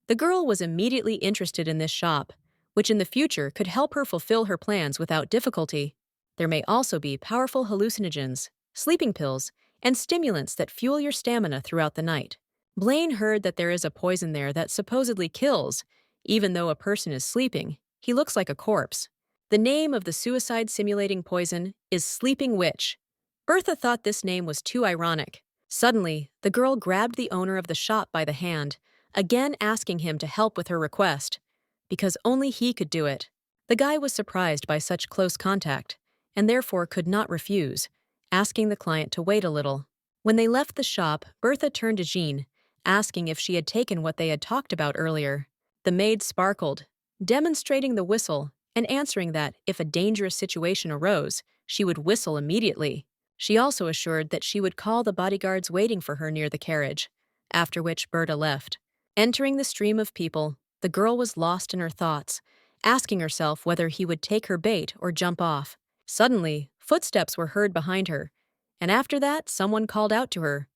The girl was immediately interested in this shop, which in the future could help her fulfill her plans without difficulty. There may also be powerful hallucinogens, sleeping pills, and stimulants that fuel your stamina throughout the night. Blaine heard that there is a poison there that supposedly kills. Even though a person is sleeping, he looks like a corpse. The name of the suicide-simulating poison is Sleeping Witch. Bertha thought this name was too ironic. Suddenly, the girl grabbed the owner of the shop by the hand, again asking him to help with her request, because only he could do it. The guy was surprised by such close contact, and therefore could not refuse, asking the client to wait a little. When they left the shop, Bertha turned to Jean, asking if she had taken what they had talked about earlier. The maid sparkled, demonstrating the whistle and answering that if a dangerous situation arose, she would whistle immediately. She also assured that she would call the bodyguards waiting for her near the carriage, after which Bertha left. Entering the stream of people, the girl was lost in her thoughts, asking herself whether he would take her bait or jump off. Suddenly, footsteps were heard behind her, and after that someone called out to her.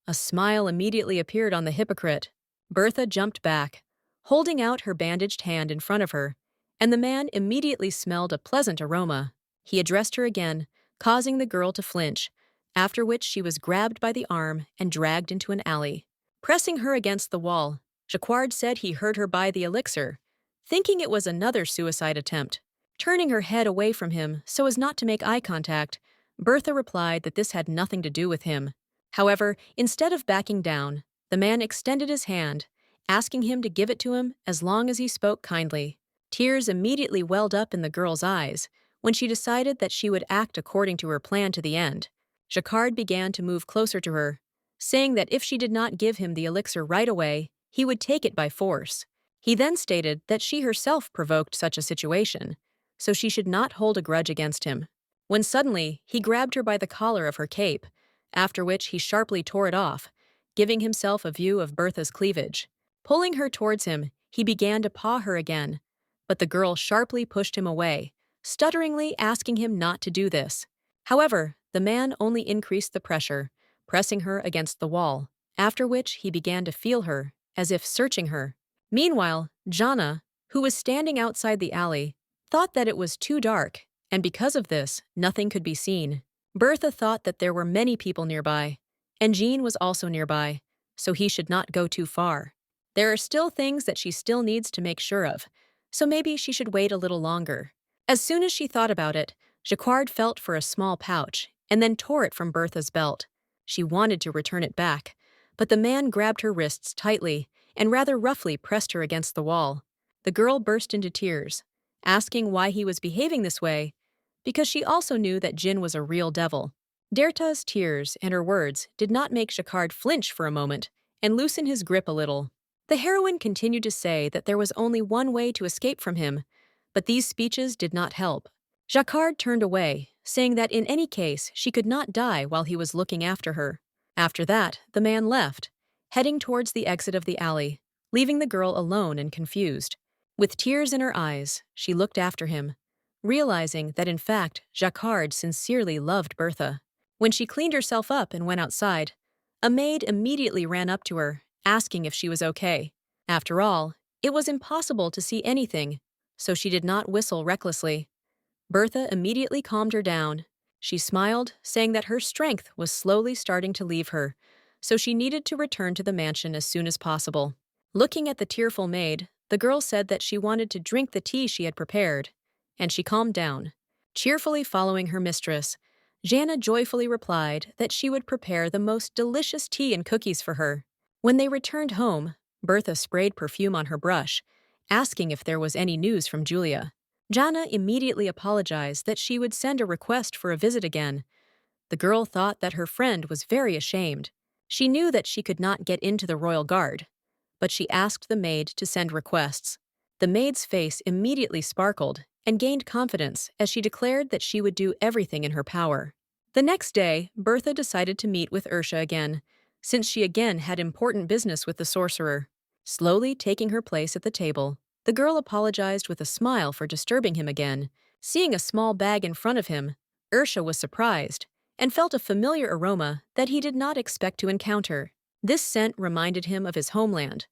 A smile immediately appeared on the hypocrite. Bertha jumped back, holding out her bandaged hand in front of her, and the man immediately smelled a pleasant aroma. He addressed her again, causing the girl to flinch, after which she was grabbed by the arm and dragged into an alley. Pressing her against the wall, Jacquard said he heard her buy the elixir, thinking it was another suicide attempt. Turning her head away from him so as not to make eye contact, Bertha replied that this had nothing to do with him. However, instead of backing down, the man extended his hand, asking him to give it to him as long as he spoke kindly. Tears immediately welled up in the girl's eyes when she decided that she would act according to her plan to the end. Jacquard began to move closer to her, saying that if she did not give him the elixir right away, he would take it by force. He then stated that she herself provoked such a situation, so she should not hold a grudge against him. When suddenly, he grabbed her by the collar of her cape, after which he sharply tore it off, giving himself a view of Bertha's cleavage. Pulling her towards him, he began to paw her again, but the girl sharply pushed him away, stutteringly asking him not to do this. However, the man only increased the pressure, pressing her against the wall, after which he began to feel her, as if searching her. Meanwhile, Jana, who was standing outside the alley, thought that it was too dark, and because of this, nothing could be seen. Bertha thought that there were many people nearby, and Jean was also nearby, so he should not go too far. There are still things that she still needs to make sure of, so maybe she should wait a little longer. As soon as she thought about it, Jacquard felt for a small pouch and then tore it from Bertha's belt. She wanted to return it back, but the man grabbed her wrists tightly and rather roughly pressed her against the wall. The girl burst into tears, asking why he was behaving this way, because she also knew that Jin was a real devil. Bertha's tears and her words did not make Jacquard flinch for a moment and loosen his grip a little. The heroine continued to say that there was only one way to escape from him, but these speeches did not help. Jacquard turned away, saying that in any case she could not die while he was looking after her. After that, the man left, heading towards the exit of the alley, leaving the girl alone and confused. With tears in her eyes, she looked after him, realizing that in fact Jacquard sincerely loved Bertha. When she cleaned herself up and went outside, a maid immediately ran up to her, asking if she was okay. After all, it was impossible to see anything, so she did not whistle recklessly. Bertha immediately calmed her down. She smiled, saying that her strength was slowly starting to leave her, so she needed to return to the mansion as soon as possible. Looking at the tearful maid, the girl said that she wanted to drink the tea she had prepared, and she calmed down. Cheerfully following her mistress, Jana joyfully replied that she would prepare the most delicious tea and cookies for her. When they returned home, Bertha sprayed perfume on her brush, asking if there was any news from Julia. Jana immediately apologized that she would send a request for a visit again. The girl thought that her friend was very ashamed. She knew that she could not get into the royal guard, but she asked the maid to send requests. The maid's face immediately sparkled and gained confidence as she declared that she would do everything in her power. The next day, Bertha decided to meet with Ursha again, since she again had important business with the sorcerer. Slowly taking her place at the table, the girl apologized with a smile for disturbing him again. Seeing a small bag in front of him, Ursha was surprised and felt a familiar aroma that he did not expect to encounter. This scent reminded him of his homeland,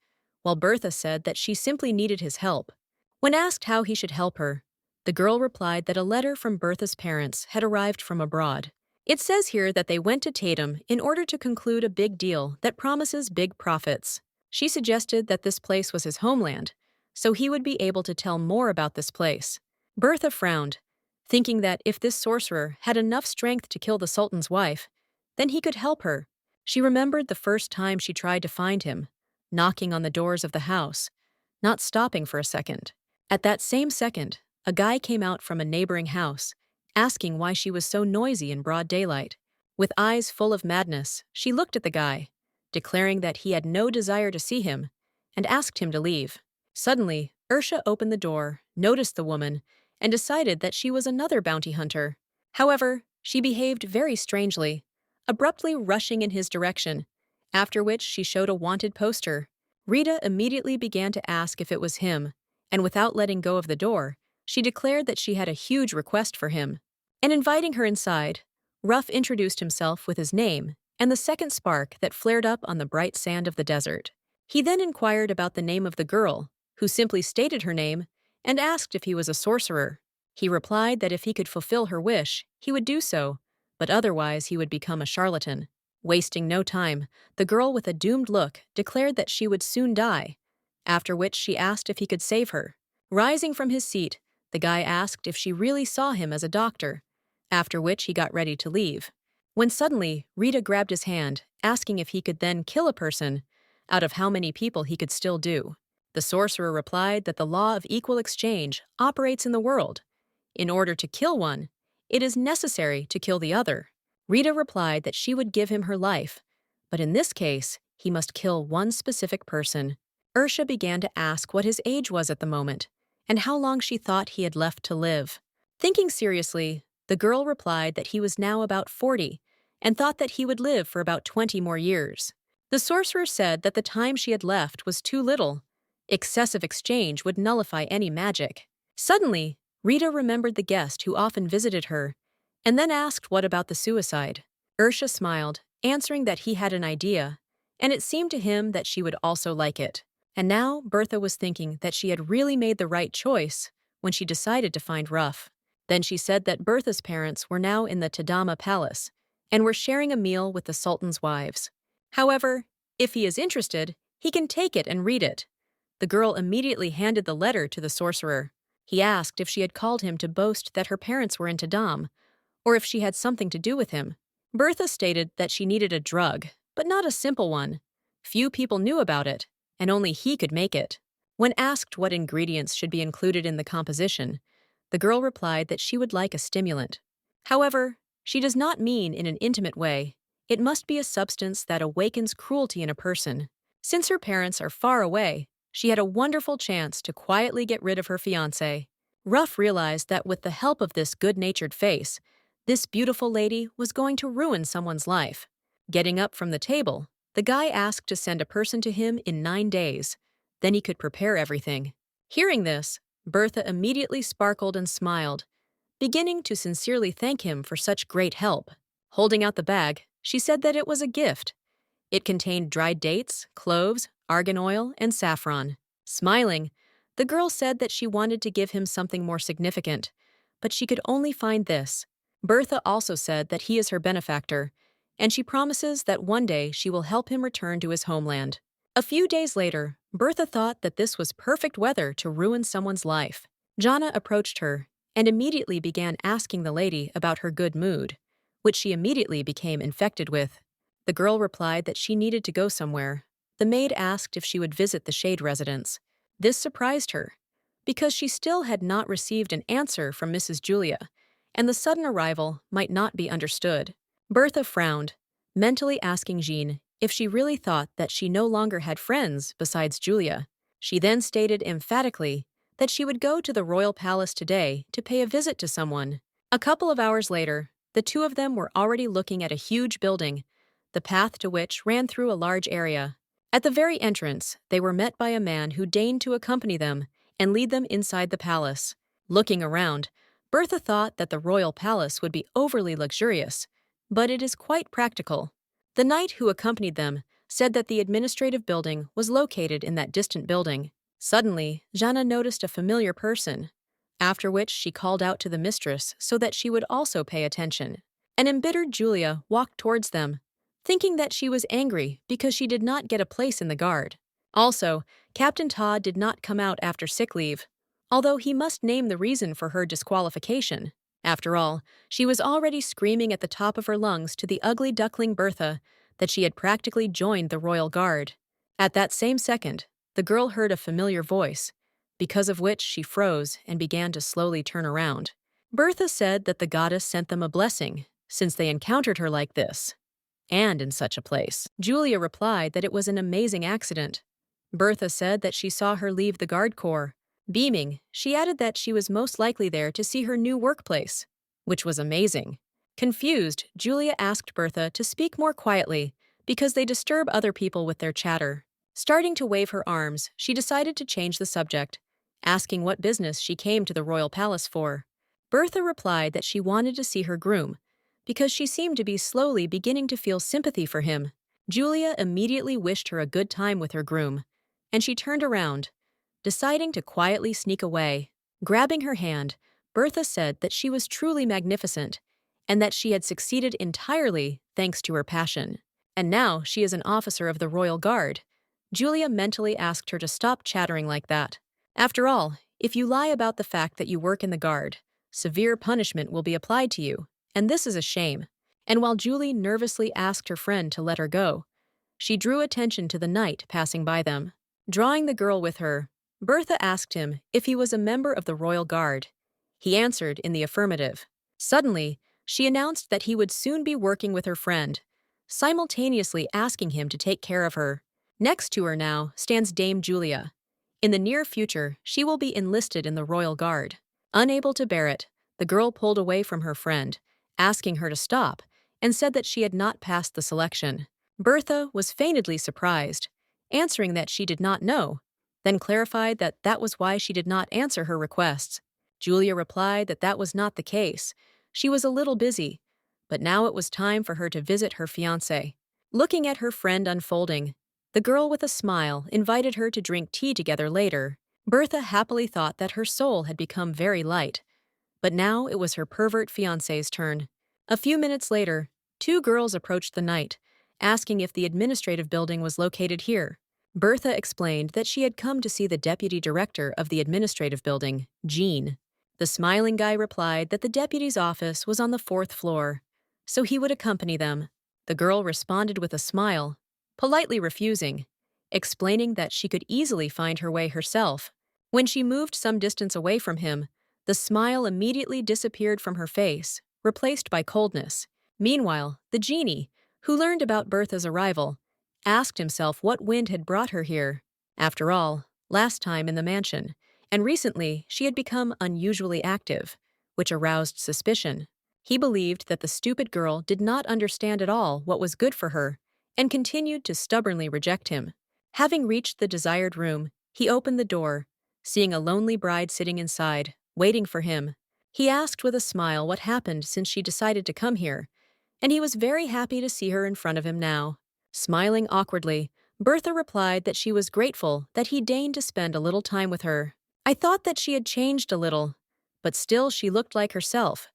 while Bertha said that she simply needed his help. When asked how he should help her, the girl replied that a letter from Bertha's parents had arrived from abroad. It says here that they went to Tatum in order to conclude a big deal that promises big profits. She suggested that this place was his homeland, so he would be able to tell more about this place. Bertha frowned, thinking that if this sorcerer had enough strength to kill the Sultan's wife, then he could help her. She remembered the first time she tried to find him, knocking on the doors of the house, not stopping for a second. At that same second, a guy came out from a neighboring house, asking why she was so noisy in broad daylight. With eyes full of madness, she looked at the guy, declaring that he had no desire to see him, and asked him to leave. Suddenly, Ursha opened the door, noticed the woman, and decided that she was another bounty hunter. However, she behaved very strangely, abruptly rushing in his direction, after which she showed a wanted poster. Rita immediately began to ask if it was him, and without letting go of the door, she declared that she had a huge request for him. And inviting her inside, Ruff introduced himself with his name and the second spark that flared up on the bright sand of the desert. He then inquired about the name of the girl, who simply stated her name, and asked if he was a sorcerer. He replied that if he could fulfill her wish, he would do so, but otherwise he would become a charlatan. Wasting no time, the girl with a doomed look declared that she would soon die, after which she asked if he could save her. Rising from his seat, the guy asked if she really saw him as a doctor, after which he got ready to leave. When suddenly, Rita grabbed his hand, asking if he could then kill a person, out of how many people he could still do. The sorcerer replied that the law of equal exchange operates in the world. In order to kill one, it is necessary to kill the other. Rita replied that she would give him her life, but in this case, he must kill one specific person. Ursha began to ask what his age was at the moment, and how long she thought he had left to live. Thinking seriously, the girl replied that he was now about 40, and thought that he would live for about 20 more years. The sorcerer said that the time she had left was too little. Excessive exchange would nullify any magic. Suddenly, Rita remembered the guest who often visited her, and then asked what about the suicide. Ursha smiled, answering that he had an idea, and it seemed to him that she would also like it. And now Bertha was thinking that she had really made the right choice when she decided to find Ruff. Then she said that Bertha's parents were now in the Tadama Palace and were sharing a meal with the Sultan's wives. However, if he is interested, he can take it and read it. The girl immediately handed the letter to the sorcerer. He asked if she had called him to boast that her parents were in Tadam, or if she had something to do with him. Bertha stated that she needed a drug, but not a simple one. Few people knew about it, and only he could make it. When asked what ingredients should be included in the composition, the girl replied that she would like a stimulant. However, she does not mean in an intimate way. It must be a substance that awakens cruelty in a person. Since her parents are far away, she had a wonderful chance to quietly get rid of her fiancé. Ruff realized that with the help of this good-natured face, this beautiful lady was going to ruin someone's life. Getting up from the table, the guy asked to send a person to him in 9 days. Then he could prepare everything. Hearing this, Bertha immediately sparkled and smiled, beginning to sincerely thank him for such great help. Holding out the bag, she said that it was a gift. It contained dried dates, cloves, argan oil, and saffron. Smiling, the girl said that she wanted to give him something more significant, but she could only find this. Bertha also said that he is her benefactor, and she promises that one day she will help him return to his homeland. A few days later, Bertha thought that this was perfect weather to ruin someone's life. Jana approached her and immediately began asking the lady about her good mood, which she immediately became infected with. The girl replied that she needed to go somewhere. The maid asked if she would visit the Shade residence. This surprised her, because she still had not received an answer from Mrs. Julia, and the sudden arrival might not be understood. Bertha frowned, mentally asking Jean if she really thought that she no longer had friends besides Julia. She then stated emphatically that she would go to the royal palace today to pay a visit to someone. A couple of hours later, the two of them were already looking at a huge building, the path to which ran through a large area. At the very entrance, they were met by a man who deigned to accompany them and lead them inside the palace. Looking around, Bertha thought that the royal palace would be overly luxurious, but it is quite practical. The knight who accompanied them said that the administrative building was located in that distant building. Suddenly, Jana noticed a familiar person, after which she called out to the mistress so that she would also pay attention. An embittered Julia walked towards them, thinking that she was angry because she did not get a place in the guard. Also, Captain Todd did not come out after sick leave, although he must name the reason for her disqualification. After all, she was already screaming at the top of her lungs to the ugly duckling Bertha that she had practically joined the royal guard. At that same second, the girl heard a familiar voice, because of which she froze and began to slowly turn around. Bertha said that the goddess sent them a blessing, since they encountered her like this, and in such a place. Julia replied that it was an amazing accident. Bertha said that she saw her leave the guard corps. Beaming, she added that she was most likely there to see her new workplace, which was amazing. Confused, Julia asked Bertha to speak more quietly because they disturb other people with their chatter. Starting to wave her arms, she decided to change the subject, asking what business she came to the royal palace for. Bertha replied that she wanted to see her groom, because she seemed to be slowly beginning to feel sympathy for him. Julia immediately wished her a good time with her groom, and she turned around, deciding to quietly sneak away. Grabbing her hand, Bertha said that she was truly magnificent, and that she had succeeded entirely thanks to her passion. And now she is an officer of the royal guard. Julia mentally asked her to stop chattering like that. After all, if you lie about the fact that you work in the guard, severe punishment will be applied to you, and this is a shame. And while Julie nervously asked her friend to let her go, she drew attention to the knight passing by them. Drawing the girl with her, Bertha asked him if he was a member of the royal guard. He answered in the affirmative. Suddenly, she announced that he would soon be working with her friend, simultaneously asking him to take care of her. Next to her now stands Dame Julia. In the near future, she will be enlisted in the royal guard. Unable to bear it, the girl pulled away from her friend, asking her to stop, and said that she had not passed the selection. Bertha was feignedly surprised, answering that she did not know, then clarified that that was why she did not answer her requests. Julia replied that that was not the case. She was a little busy, but now it was time for her to visit her fiancé. Looking at her friend unfolding, the girl with a smile invited her to drink tea together later. Bertha happily thought that her soul had become very light, but now it was her pervert fiancé's turn. A few minutes later, two girls approached the knight, asking if the administrative building was located here. Bertha explained that she had come to see the deputy director of the administrative building, Jean. The smiling guy replied that the deputy's office was on the 4th floor, so he would accompany them. The girl responded with a smile, politely refusing, explaining that she could easily find her way herself. When she moved some distance away from him, the smile immediately disappeared from her face, replaced by coldness. Meanwhile, the genie, who learned about Bertha's arrival, asked himself what wind had brought her here. After all, last time in the mansion, and recently she had become unusually active, which aroused suspicion. He believed that the stupid girl did not understand at all what was good for her, and continued to stubbornly reject him. Having reached the desired room, he opened the door, seeing a lonely bride sitting inside, waiting for him. He asked with a smile what happened since she decided to come here, and he was very happy to see her in front of him now. Smiling awkwardly, Bertha replied that she was grateful that he deigned to spend a little time with her. I thought that she had changed a little, but still she looked like herself,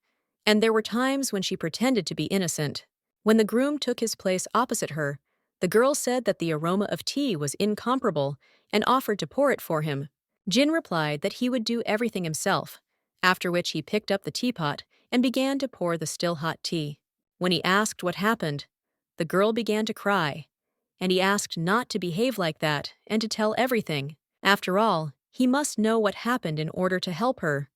and there were times when she pretended to be innocent. When the groom took his place opposite her, the girl said that the aroma of tea was incomparable and offered to pour it for him. Jin replied that he would do everything himself, after which he picked up the teapot and began to pour the still hot tea. When he asked what happened, the girl began to cry, and he asked not to behave like that and to tell everything. After all, he must know what happened in order to help her.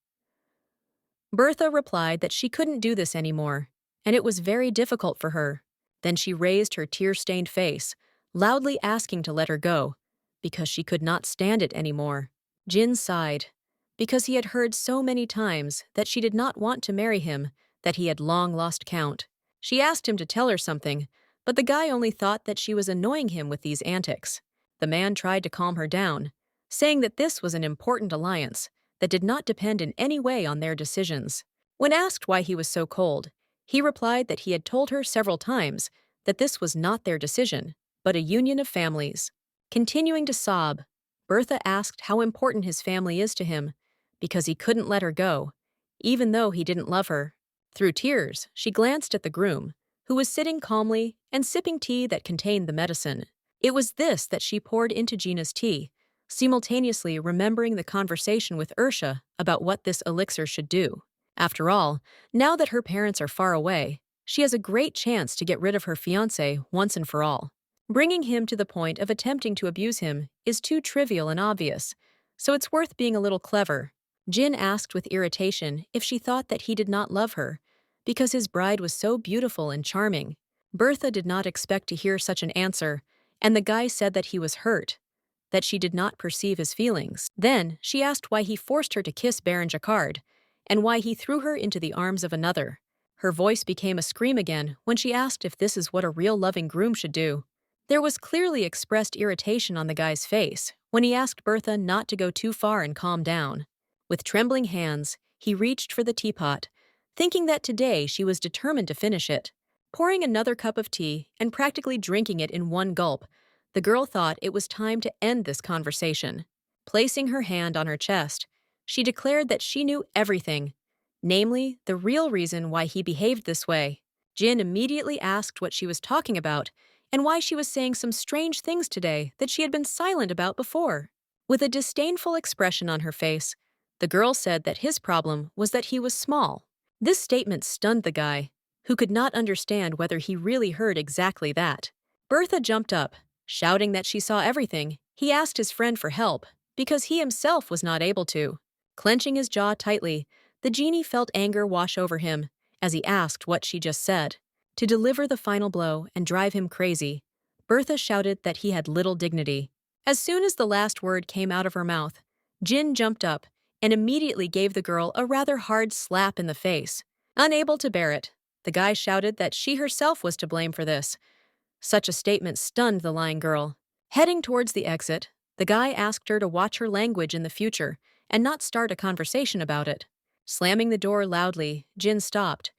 Bertha replied that she couldn't do this anymore, and it was very difficult for her. Then she raised her tear-stained face, loudly asking to let her go, because she could not stand it anymore. Jin sighed, because he had heard so many times that she did not want to marry him that he had long lost count. She asked him to tell her something, but the guy only thought that she was annoying him with these antics. The man tried to calm her down, saying that this was an important alliance that did not depend in any way on their decisions. When asked why he was so cold, he replied that he had told her several times that this was not their decision, but a union of families. Continuing to sob, Bertha asked how important his family is to him, because he couldn't let her go, even though he didn't love her. Through tears, she glanced at the groom, who was sitting calmly and sipping tea that contained the medicine. It was this that she poured into Gina's tea, simultaneously remembering the conversation with Ursha about what this elixir should do. After all, now that her parents are far away, she has a great chance to get rid of her fiancé once and for all. Bringing him to the point of attempting to abuse him is too trivial and obvious, so it's worth being a little clever. Jin asked with irritation if she thought that he did not love her, because his bride was so beautiful and charming. Bertha did not expect to hear such an answer, and the guy said that he was hurt, that she did not perceive his feelings. Then she asked why he forced her to kiss Baron Jacquard, and why he threw her into the arms of another. Her voice became a scream again when she asked if this is what a real loving groom should do. There was clearly expressed irritation on the guy's face when he asked Bertha not to go too far and calm down. With trembling hands, he reached for the teapot, thinking that today she was determined to finish it. Pouring another cup of tea and practically drinking it in one gulp, the girl thought it was time to end this conversation. Placing her hand on her chest, she declared that she knew everything, namely, the real reason why he behaved this way. Jin immediately asked what she was talking about and why she was saying some strange things today that she had been silent about before. With a disdainful expression on her face, the girl said that his problem was that he was small. This statement stunned the guy, who could not understand whether he really heard exactly that. Bertha jumped up, shouting that she saw everything. He asked his friend for help, because he himself was not able to. Clenching his jaw tightly, the genie felt anger wash over him as he asked what she just said. To deliver the final blow and drive him crazy, Bertha shouted that he had little dignity. As soon as the last word came out of her mouth, Jin jumped up and immediately gave the girl a rather hard slap in the face. Unable to bear it, the guy shouted that she herself was to blame for this. Such a statement stunned the lying girl. Heading towards the exit, the guy asked her to watch her language in the future and not start a conversation about it. Slamming the door loudly, Jin stopped,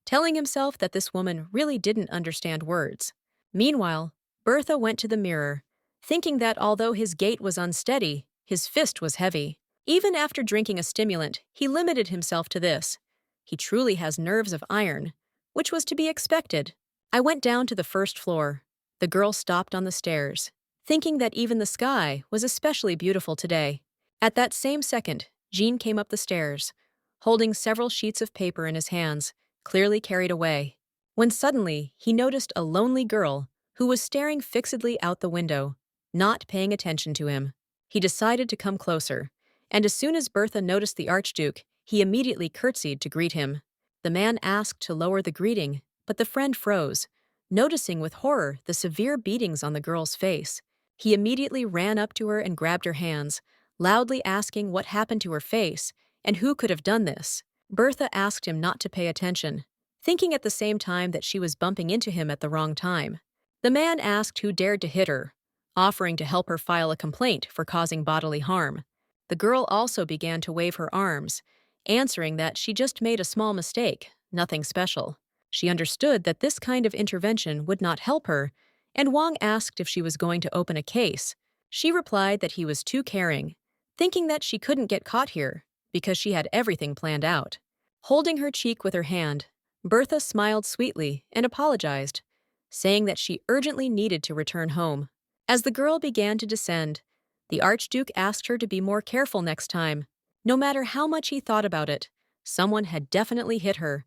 telling himself that this woman really didn't understand words. Meanwhile, Bertha went to the mirror, thinking that although his gait was unsteady, his fist was heavy. Even after drinking a stimulant, he limited himself to this. He truly has nerves of iron, which was to be expected. I went down to the first floor. The girl stopped on the stairs, thinking that even the sky was especially beautiful today. At that same second, Jean came up the stairs, holding several sheets of paper in his hands, clearly carried away. When suddenly, he noticed a lonely girl who was staring fixedly out the window, not paying attention to him. He decided to come closer, and as soon as Bertha noticed the Archduke, he immediately curtsied to greet him. The man asked to lower the greeting, but the friend froze, noticing with horror the severe beatings on the girl's face. He immediately ran up to her and grabbed her hands, loudly asking what happened to her face and who could have done this. Bertha asked him not to pay attention, thinking at the same time that she was bumping into him at the wrong time. The man asked who dared to hit her, offering to help her file a complaint for causing bodily harm. The girl also began to wave her arms, answering that she just made a small mistake, nothing special. She understood that this kind of intervention would not help her, and Wang asked if she was going to open a case. She replied that he was too caring, thinking that she couldn't get caught here because she had everything planned out. Holding her cheek with her hand, Bertha smiled sweetly and apologized, saying that she urgently needed to return home. As the girl began to descend, the Archduke asked her to be more careful next time. No matter how much he thought about it, someone had definitely hit her.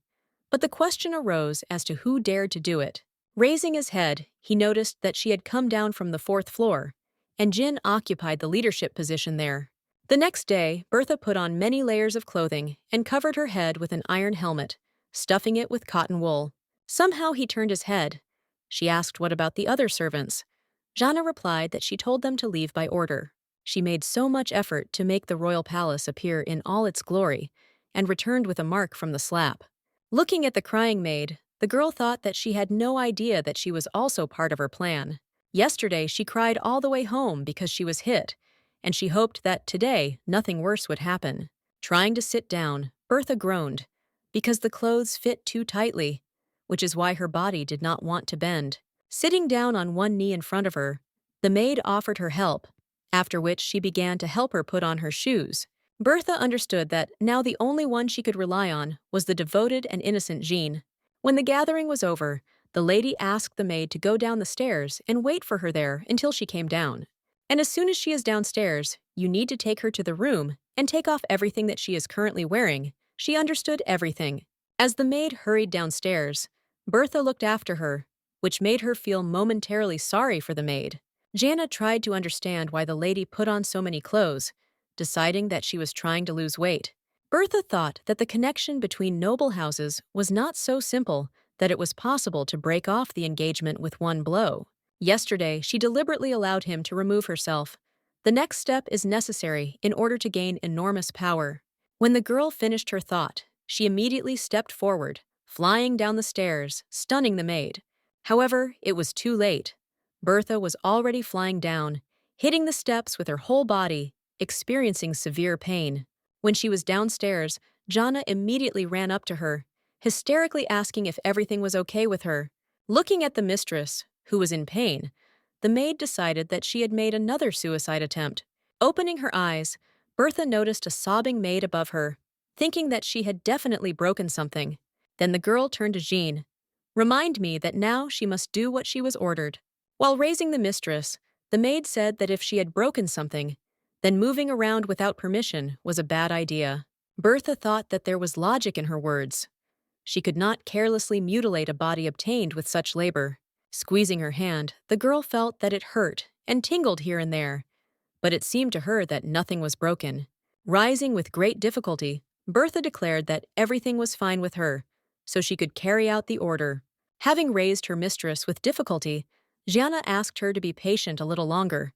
But the question arose as to who dared to do it. Raising his head, he noticed that she had come down from the 4th floor, and Jin occupied the leadership position there. The next day, Bertha put on many layers of clothing and covered her head with an iron helmet, stuffing it with cotton wool. Somehow he turned his head. She asked what about the other servants. Jana replied that she told them to leave by order. She made so much effort to make the royal palace appear in all its glory, and returned with a mark from the slap. Looking at the crying maid, the girl thought that she had no idea that she was also part of her plan. Yesterday she cried all the way home because she was hit, and she hoped that today nothing worse would happen. Trying to sit down, Bertha groaned, because the clothes fit too tightly, which is why her body did not want to bend. Sitting down on one knee in front of her, the maid offered her help, after which she began to help her put on her shoes. Bertha understood that now the only one she could rely on was the devoted and innocent Jean. When the gathering was over, the lady asked the maid to go down the stairs and wait for her there until she came down. And as soon as she is downstairs, you need to take her to the room and take off everything that she is currently wearing. She understood everything. As the maid hurried downstairs, Bertha looked after her, which made her feel momentarily sorry for the maid. Jana tried to understand why the lady put on so many clothes, deciding that she was trying to lose weight. Bertha thought that the connection between noble houses was not so simple that it was possible to break off the engagement with one blow. Yesterday, she deliberately allowed him to remove herself. The next step is necessary in order to gain enormous power. When the girl finished her thought, she immediately stepped forward, flying down the stairs, stunning the maid. However, it was too late. Bertha was already flying down, hitting the steps with her whole body, experiencing severe pain. When she was downstairs, Jana immediately ran up to her, hysterically asking if everything was okay with her. Looking at the mistress, who was in pain, the maid decided that she had made another suicide attempt. Opening her eyes, Bertha noticed a sobbing maid above her, thinking that she had definitely broken something. Then the girl turned to Jean. Remind me that now she must do what she was ordered. While raising the mistress, the maid said that if she had broken something, then moving around without permission was a bad idea. Bertha thought that there was logic in her words. She could not carelessly mutilate a body obtained with such labor. Squeezing her hand, the girl felt that it hurt and tingled here and there, but it seemed to her that nothing was broken. Rising with great difficulty, Bertha declared that everything was fine with her, so she could carry out the order. Having raised her mistress with difficulty, Gianna asked her to be patient a little longer,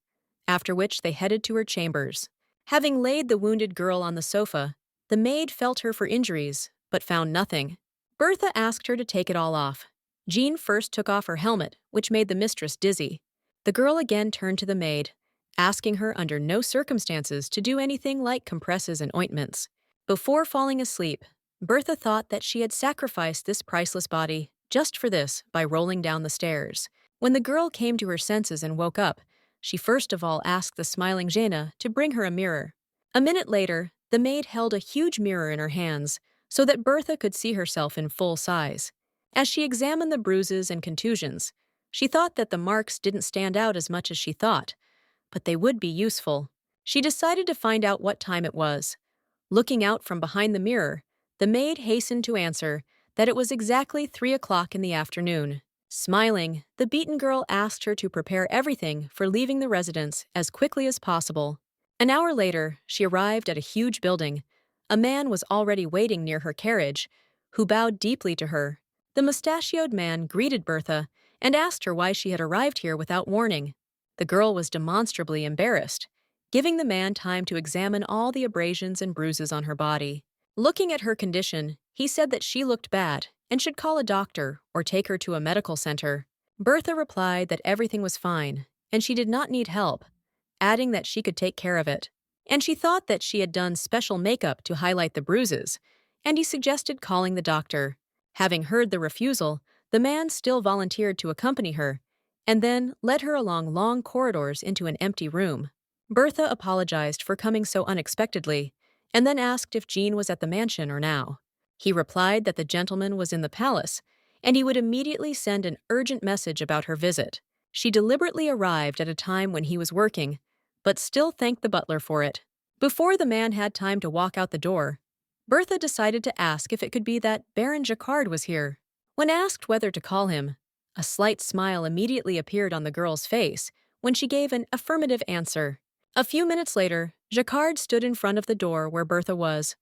after which they headed to her chambers. Having laid the wounded girl on the sofa, the maid felt her for injuries, but found nothing. Bertha asked her to take it all off. Jean first took off her helmet, which made the mistress dizzy. The girl again turned to the maid, asking her under no circumstances to do anything like compresses and ointments. Before falling asleep, Bertha thought that she had sacrificed this priceless body just for this by rolling down the stairs. When the girl came to her senses and woke up, she first of all asked the smiling Jana to bring her a mirror. A minute later, the maid held a huge mirror in her hands so that Bertha could see herself in full size. As she examined the bruises and contusions, she thought that the marks didn't stand out as much as she thought, but they would be useful. She decided to find out what time it was. Looking out from behind the mirror, the maid hastened to answer that it was exactly 3 o'clock in the afternoon. Smiling, the beaten girl asked her to prepare everything for leaving the residence as quickly as possible. An hour later, she arrived at a huge building. A man was already waiting near her carriage, who bowed deeply to her. The mustachioed man greeted Bertha and asked her why she had arrived here without warning. The girl was demonstrably embarrassed, giving the man time to examine all the abrasions and bruises on her body. Looking at her condition, he said that she looked bad and should call a doctor or take her to a medical center. Bertha replied that everything was fine and she did not need help, adding that she could take care of it. And she thought that she had done special makeup to highlight the bruises, and he suggested calling the doctor. Having heard the refusal, the man still volunteered to accompany her, and then led her along long corridors into an empty room. Bertha apologized for coming so unexpectedly, and then asked if Jean was at the mansion or now. He replied that the gentleman was in the palace, and he would immediately send an urgent message about her visit. She deliberately arrived at a time when he was working, but still thanked the butler for it. Before the man had time to walk out the door, Bertha decided to ask if it could be that Baron Jacquard was here. When asked whether to call him, a slight smile immediately appeared on the girl's face when she gave an affirmative answer. A few minutes later, Jacquard stood in front of the door where Bertha was.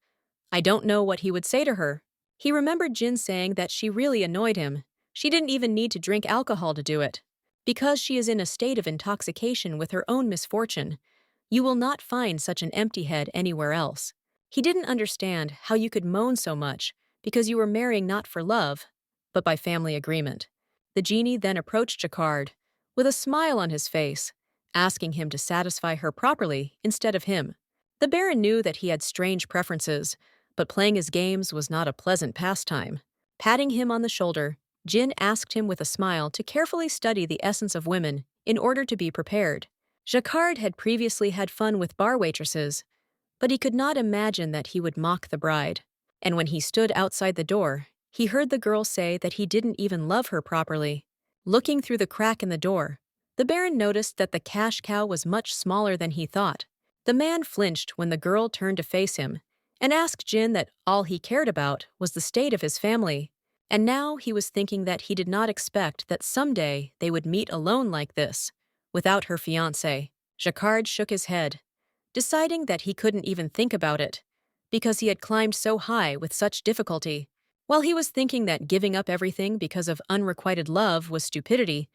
I don't know what he would say to her. He remembered Jin saying that she really annoyed him. She didn't even need to drink alcohol to do it. Because she is in a state of intoxication with her own misfortune, you will not find such an empty head anywhere else. He didn't understand how you could moan so much because you were marrying not for love, but by family agreement. The genie then approached Jacquard with a smile on his face, asking him to satisfy her properly instead of him. The Baron knew that he had strange preferences, but playing his games was not a pleasant pastime. Patting him on the shoulder, Jin asked him with a smile to carefully study the essence of women in order to be prepared. Jacquard had previously had fun with bar waitresses, but he could not imagine that he would mock the bride. And when he stood outside the door, he heard the girl say that he didn't even love her properly. Looking through the crack in the door, the Baron noticed that the cash cow was much smaller than he thought. The man flinched when the girl turned to face him and asked Jin that all he cared about was the state of his family. And now he was thinking that he did not expect that someday they would meet alone like this, without her fiancé. Jacquard shook his head, deciding that he couldn't even think about it, because he had climbed so high with such difficulty. While he was thinking that giving up everything because of unrequited love was stupidity,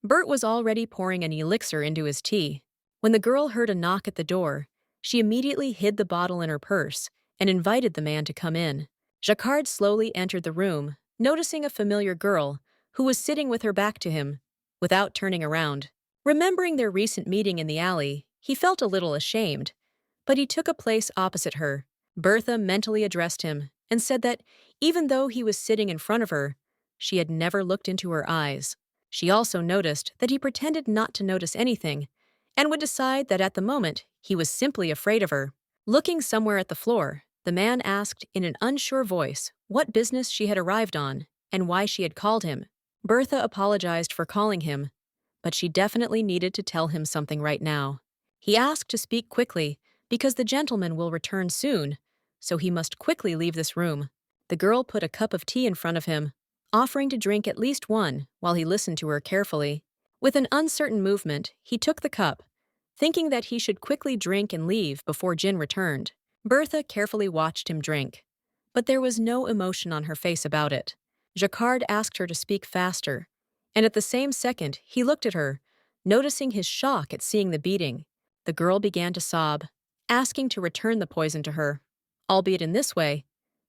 Bert was already pouring an elixir into his tea. When the girl heard a knock at the door, she immediately hid the bottle in her purse and invited the man to come in. Jacquard slowly entered the room, noticing a familiar girl who was sitting with her back to him, without turning around. Remembering their recent meeting in the alley, he felt a little ashamed, but he took a place opposite her. Bertha mentally addressed him and said that even though he was sitting in front of her, she had never looked into her eyes. She also noticed that he pretended not to notice anything and would decide that at the moment he was simply afraid of her. Looking somewhere at the floor, the man asked in an unsure voice what business she had arrived on and why she had called him. Bertha apologized for calling him, but she definitely needed to tell him something right now. He asked to speak quickly because the gentleman will return soon, so he must quickly leave this room. The girl put a cup of tea in front of him, offering to drink at least one while he listened to her carefully. With an uncertain movement, he took the cup, thinking that he should quickly drink and leave before Jin returned. Bertha carefully watched him drink, but there was no emotion on her face about it. Jacquard asked her to speak faster, and at the same second he looked at her, noticing his shock at seeing the beating. The girl began to sob, asking to return the poison to her, albeit in this way,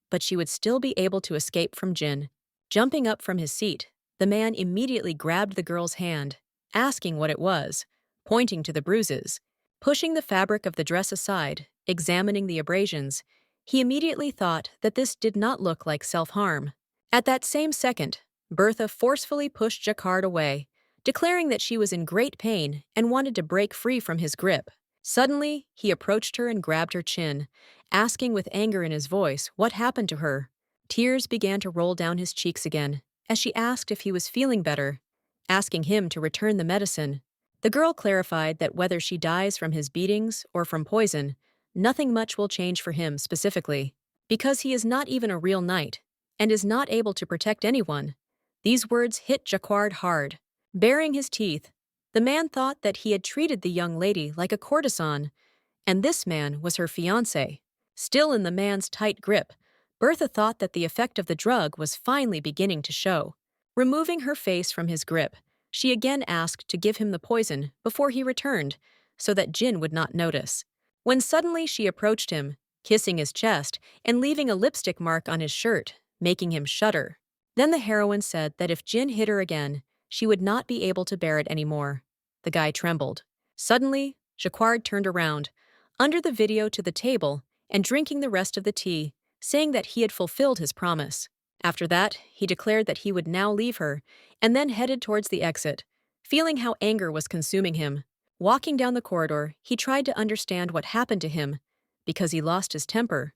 but she would still be able to escape from Jin. Jumping up from his seat, the man immediately grabbed the girl's hand, asking what it was, pointing to the bruises. Pushing the fabric of the dress aside, examining the abrasions, he immediately thought that this did not look like self-harm. At that same second, Bertha forcefully pushed Jacquard away, declaring that she was in great pain and wanted to break free from his grip. Suddenly, he approached her and grabbed her chin, asking with anger in his voice what happened to her. Tears began to roll down his cheeks again as she asked if he was feeling better, asking him to return the medicine. The girl clarified that whether she dies from his beatings or from poison, nothing much will change for him specifically, because he is not even a real knight and is not able to protect anyone. These words hit Jacquard hard. Baring his teeth, the man thought that he had treated the young lady like a courtesan, and this man was her fiancé. Still in the man's tight grip, Bertha thought that the effect of the drug was finally beginning to show. Removing her face from his grip, she again asked to give him the poison before he returned, so that Jin would not notice. When suddenly she approached him, kissing his chest and leaving a lipstick mark on his shirt, making him shudder. Then the heroine said that if Jin hit her again, she would not be able to bear it anymore. The guy trembled. Suddenly, Jacquard turned around, under the video to the table, and drinking the rest of the tea, saying that he had fulfilled his promise. After that, he declared that he would now leave her, and then headed towards the exit, feeling how anger was consuming him. Walking down the corridor, he tried to understand what happened to him, because he lost his temper,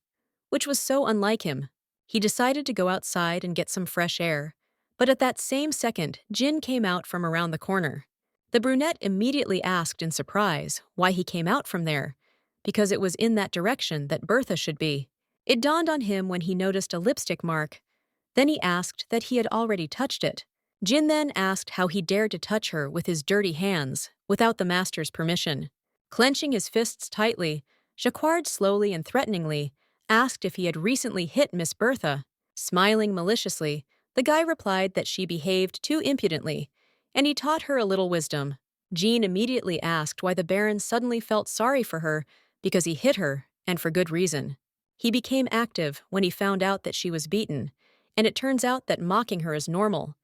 which was so unlike him. He decided to go outside and get some fresh air, but at that same second, Jin came out from around the corner. The brunette immediately asked in surprise why he came out from there, because it was in that direction that Bertha should be. It dawned on him when he noticed a lipstick mark. Then he asked that he had already touched it. Jin then asked how he dared to touch her with his dirty hands, without the master's permission. Clenching his fists tightly, Jacquard slowly and threateningly asked if he had recently hit Miss Bertha. Smiling maliciously, the guy replied that she behaved too impudently, and he taught her a little wisdom. Jean immediately asked why the Baron suddenly felt sorry for her because he hit her, and for good reason. He became active when he found out that she was beaten, and it turns out that mocking her is normal,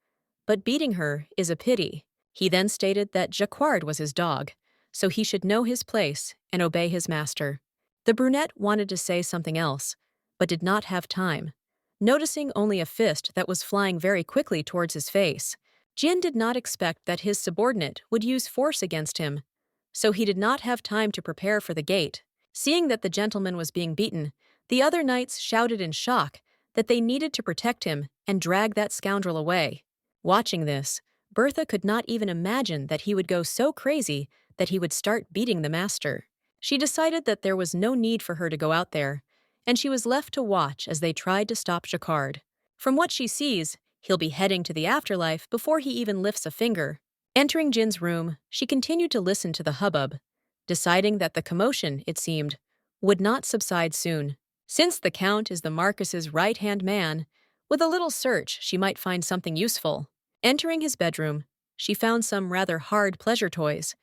but beating her is a pity. He then stated that Jacquard was his dog, so he should know his place and obey his master. The brunette wanted to say something else, but did not have time. noticing only a fist that was flying very quickly towards his face. Jin did not expect that his subordinate would use force against him, so he did not have time to prepare for the gate. Seeing that the gentleman was being beaten, the other knights shouted in shock that they needed to protect him and drag that scoundrel away. Watching this, Bertha could not even imagine that he would go so crazy that he would start beating the master. She decided that there was no need for her to go out there, and she was left to watch as they tried to stop Jacquard. From what she sees, he'll be heading to the afterlife before he even lifts a finger. Entering Jin's room, she continued to listen to the hubbub, deciding that the commotion, it seemed, would not subside soon. Since the Count is the Marquis's right-hand man, with a little search she might find something useful. Entering his bedroom, she found some rather hard pleasure toys,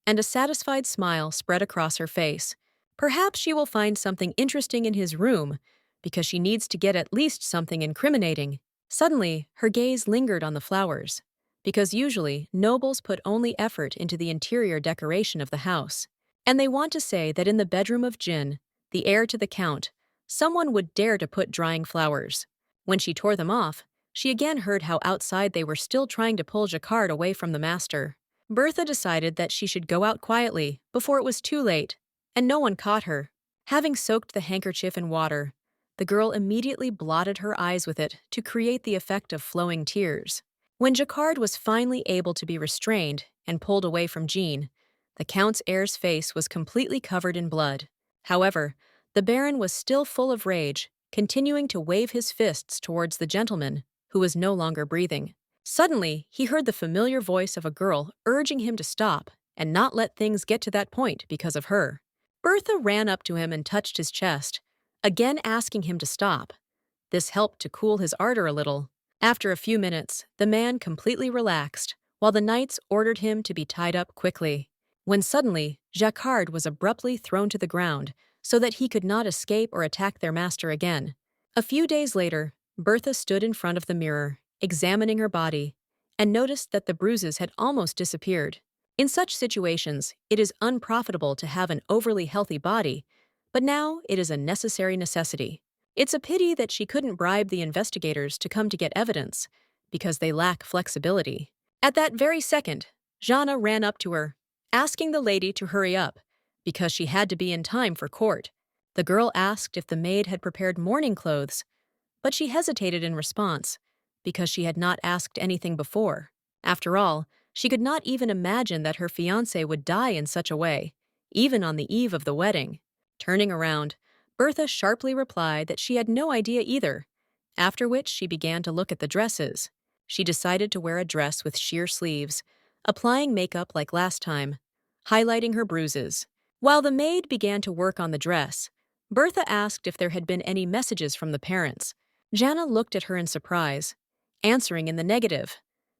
and a satisfied smile spread across her face. Perhaps she will find something interesting in his room, because she needs to get at least something incriminating. Suddenly, her gaze lingered on the flowers, because usually nobles put only effort into the interior decoration of the house. And they want to say that in the bedroom of Jin, the heir to the Count, someone would dare to put drying flowers. When she tore them off, she again heard how outside they were still trying to pull Jacquard away from the master. Bertha decided that she should go out quietly before it was too late, and no one caught her. Having soaked the handkerchief in water, the girl immediately blotted her eyes with it to create the effect of flowing tears. When Jacquard was finally able to be restrained and pulled away from Jean, the Count's heir's face was completely covered in blood. However, the Baron was still full of rage, continuing to wave his fists towards the gentleman, who was no longer breathing. Suddenly, he heard the familiar voice of a girl urging him to stop and not let things get to that point because of her. Bertha ran up to him and touched his chest, again asking him to stop. This helped to cool his ardor a little. After a few minutes, the man completely relaxed, while the knights ordered him to be tied up quickly. When suddenly, Jacquard was abruptly thrown to the ground so that he could not escape or attack their master again. A few days later, Bertha stood in front of the mirror, examining her body, and noticed that the bruises had almost disappeared. In such situations, it is unprofitable to have an overly healthy body, but now it is a necessary necessity. It's a pity that she couldn't bribe the investigators to come to get evidence, because they lack flexibility. At that very second, Jana ran up to her, asking the lady to hurry up, because she had to be in time for court. The girl asked if the maid had prepared mourning clothes, but she hesitated in response, because she had not asked anything before. After all, she could not even imagine that her fiancé would die in such a way, even on the eve of the wedding. Turning around, Bertha sharply replied that she had no idea either, after which she began to look at the dresses. She decided to wear a dress with sheer sleeves, applying makeup like last time, highlighting her bruises. While the maid began to work on the dress, Bertha asked if there had been any messages from the parents. Jana looked at her in surprise, answering in the negative,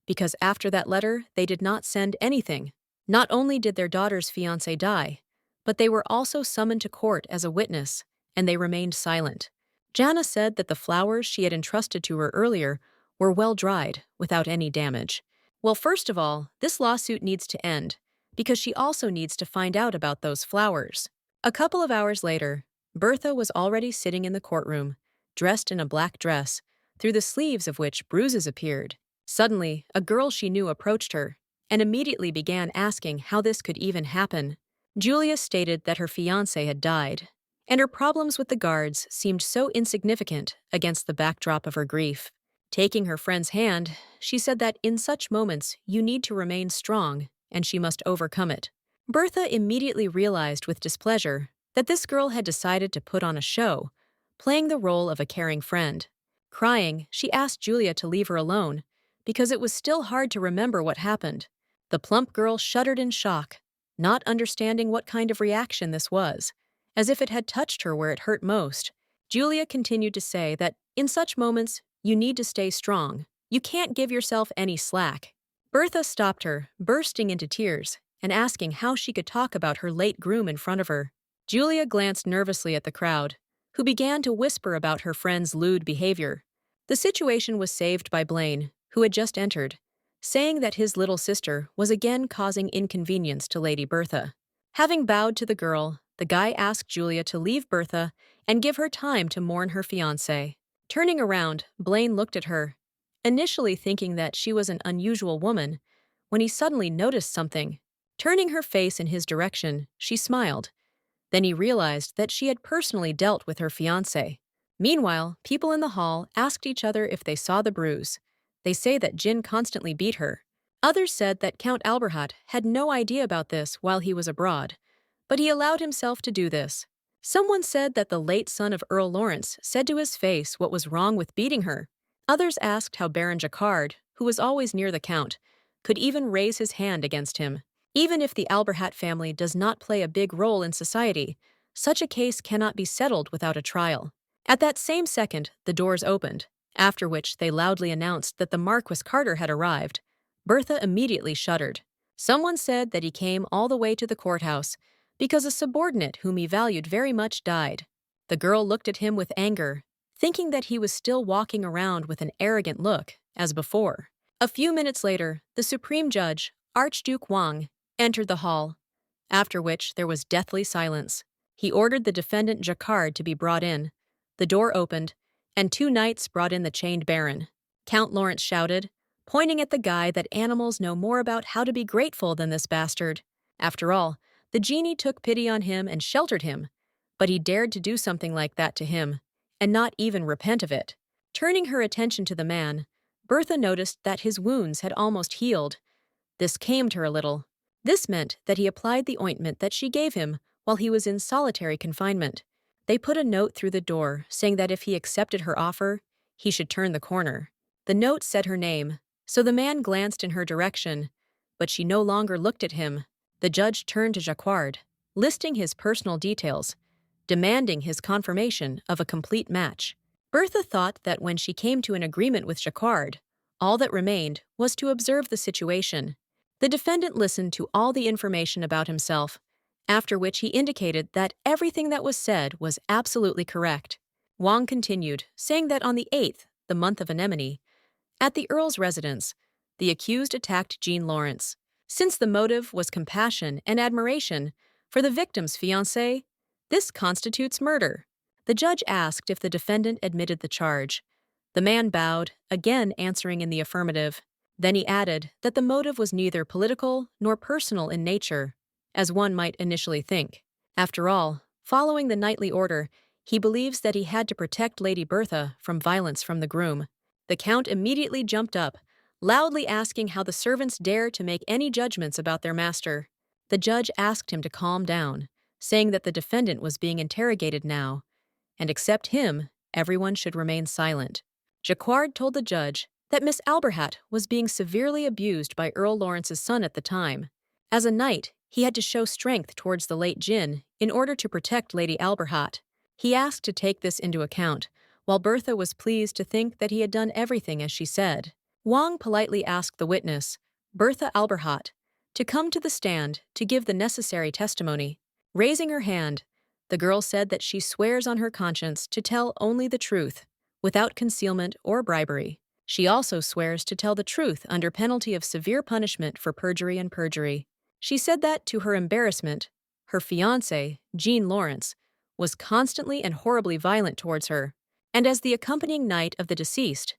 because after that letter they did not send anything. Not only did their daughter's fiancé die, but they were also summoned to court as a witness, and they remained silent. Jana said that the flowers she had entrusted to her earlier were well dried, without any damage. Well, first of all, this lawsuit needs to end, because she also needs to find out about those flowers. A couple of hours later, Bertha was already sitting in the courtroom, dressed in a black dress, through the sleeves of which bruises appeared. Suddenly, a girl she knew approached her, and immediately began asking how this could even happen. Julia stated that her fiancé had died, and her problems with the guards seemed so insignificant against the backdrop of her grief. Taking her friend's hand, she said that in such moments you need to remain strong, and she must overcome it. Bertha immediately realized with displeasure that this girl had decided to put on a show, playing the role of a caring friend. Crying, she asked Julia to leave her alone, because it was still hard to remember what happened. The plump girl shuddered in shock, not understanding what kind of reaction this was, as if it had touched her where it hurt most. Julia continued to say that in such moments, you need to stay strong. You can't give yourself any slack. Bertha stopped her, bursting into tears, and asking how she could talk about her late groom in front of her. Julia glanced nervously at the crowd, who began to whisper about her friend's lewd behavior. The situation was saved by Blaine, who had just entered, saying that his little sister was again causing inconvenience to Lady Bertha. Having bowed to the girl, the guy asked Julia to leave Bertha and give her time to mourn her fiancé. Turning around, Blaine looked at her, initially thinking that she was an unusual woman, when he suddenly noticed something. Turning her face in his direction, she smiled. Then he realized that she had personally dealt with her fiancé. Meanwhile, people in the hall asked each other if they saw the bruise. They say that Jin constantly beat her. Others said that Count Alberhat had no idea about this while he was abroad, but he allowed himself to do this. Someone said that the late son of Earl Lawrence said to his face what was wrong with beating her. Others asked how Baron Jacquard, who was always near the Count, could even raise his hand against him. Even if the Alberhat family does not play a big role in society, such a case cannot be settled without a trial. At that same second, the doors opened, after which they loudly announced that the Marquis Carter had arrived. Bertha immediately shuddered. Someone said that he came all the way to the courthouse because a subordinate whom he valued very much died. The girl looked at him with anger, thinking that he was still walking around with an arrogant look, as before. A few minutes later, the Supreme Judge, Archduke Wang, entered the hall, after which there was deathly silence. He ordered the defendant Jacquard to be brought in. The door opened, and 2 knights brought in the chained baron. Count Lawrence shouted, pointing at the guy that animals know more about how to be grateful than this bastard. After all, the genie took pity on him and sheltered him, but he dared to do something like that to him, and not even repent of it. Turning her attention to the man, Bertha noticed that his wounds had almost healed. This calmed her a little. This meant that he applied the ointment that she gave him while he was in solitary confinement. They put a note through the door saying that if he accepted her offer, he should turn the corner. The note said her name, so the man glanced in her direction, but she no longer looked at him. The judge turned to Jacquard, listing his personal details, demanding his confirmation of a complete match. Bertha thought that when she came to an agreement with Jacquard, all that remained was to observe the situation. The defendant listened to all the information about himself, after which he indicated that everything that was said was absolutely correct. Wang continued, saying that on the 8th, the month of Anemone, at the Earl's residence, the accused attacked Jean Lawrence. Since the motive was compassion and admiration for the victim's fiancé, this constitutes murder. The judge asked if the defendant admitted the charge. The man bowed, again answering in the affirmative. Then he added that the motive was neither political nor personal in nature, as one might initially think. After all, following the knightly order, he believes that he had to protect Lady Bertha from violence from the groom. The Count immediately jumped up, loudly asking how the servants dare to make any judgments about their master. The judge asked him to calm down, saying that the defendant was being interrogated now, and except him, everyone should remain silent. Jacquard told the judge that Miss Alberhat was being severely abused by Earl Lawrence's son at the time. As a knight, he had to show strength towards the late Jin in order to protect Lady Alberhat. He asked to take this into account, while Bertha was pleased to think that he had done everything as she said. Wang politely asked the witness, Bertha Alberhat, to come to the stand to give the necessary testimony. Raising her hand, the girl said that she swears on her conscience to tell only the truth, without concealment or bribery. She also swears to tell the truth under penalty of severe punishment for perjury and perjury. She said that, to her embarrassment, her fiancé, Jean Lawrence, was constantly and horribly violent towards her, and as the accompanying knight of the deceased,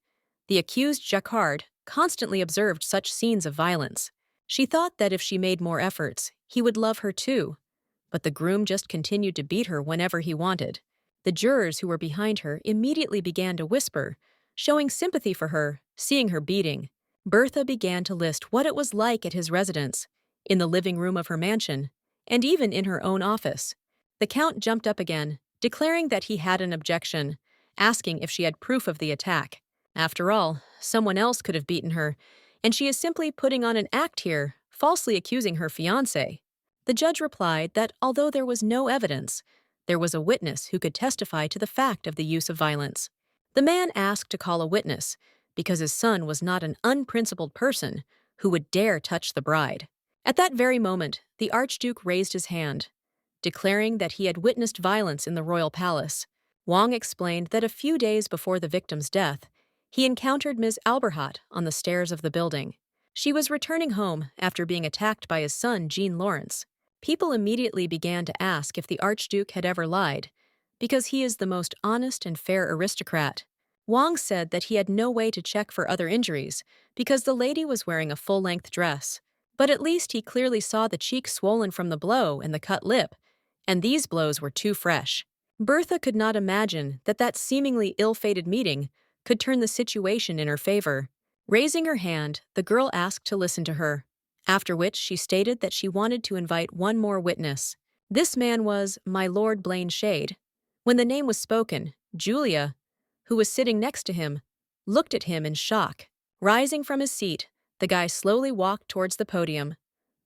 the accused Jacquard constantly observed such scenes of violence. She thought that if she made more efforts, he would love her too, but the groom just continued to beat her whenever he wanted. The jurors who were behind her immediately began to whisper, showing sympathy for her, seeing her beating. Bertha began to list what it was like at his residence, in the living room of her mansion, and even in her own office. The Count jumped up again, declaring that he had an objection, asking if she had proof of the attack. After all, someone else could have beaten her, and she is simply putting on an act here, falsely accusing her fiancé. The judge replied that although there was no evidence, there was a witness who could testify to the fact of the use of violence. The man asked to call a witness because his son was not an unprincipled person who would dare touch the bride. At that very moment, the Archduke raised his hand, declaring that he had witnessed violence in the royal palace. Wang explained that a few days before the victim's death, he encountered Ms. Alberhat on the stairs of the building. She was returning home after being attacked by his son, Jean Lawrence. People immediately began to ask if the Archduke had ever lied, because he is the most honest and fair aristocrat. Wang said that he had no way to check for other injuries because the lady was wearing a full-length dress. But at least he clearly saw the cheek swollen from the blow and the cut lip, and these blows were too fresh. Bertha could not imagine that that seemingly ill-fated meeting could turn the situation in her favor. Raising her hand, the girl asked to listen to her, after which she stated that she wanted to invite one more witness. This man was my Lord Blaine Shade. When the name was spoken, Julia, who was sitting next to him, looked at him in shock. Rising from his seat, the guy slowly walked towards the podium.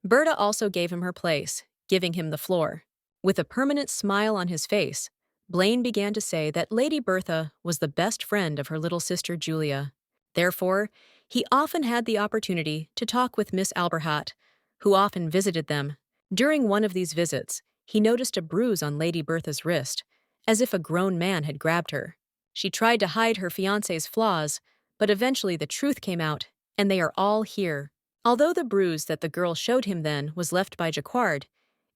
Berta also gave him her place, giving him the floor. With a permanent smile on his face, Blaine began to say that Lady Bertha was the best friend of her little sister Julia. Therefore, he often had the opportunity to talk with Miss Alberhat, who often visited them. During one of these visits, he noticed a bruise on Lady Bertha's wrist, as if a grown man had grabbed her. She tried to hide her fiancé's flaws, but eventually the truth came out, and they are all here. Although the bruise that the girl showed him then was left by Jacquard,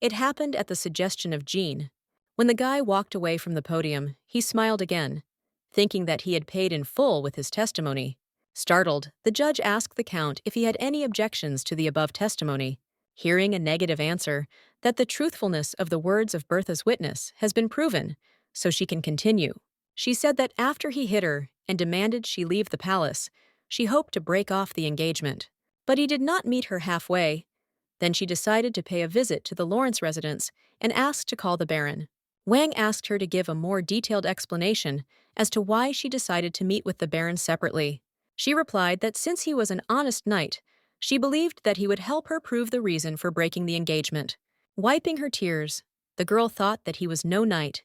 it happened at the suggestion of Jean. When the guy walked away from the podium, he smiled again, thinking that he had paid in full with his testimony. Startled, the judge asked the count if he had any objections to the above testimony. Hearing a negative answer, that the truthfulness of the words of Bertha's witness has been proven, so she can continue. She said that after he hit her and demanded she leave the palace, she hoped to break off the engagement. But he did not meet her halfway. Then she decided to pay a visit to the Lawrence residence and asked to call the Baron. Wang asked her to give a more detailed explanation as to why she decided to meet with the Baron separately. She replied that since he was an honest knight, she believed that he would help her prove the reason for breaking the engagement. Wiping her tears, the girl thought that he was no knight.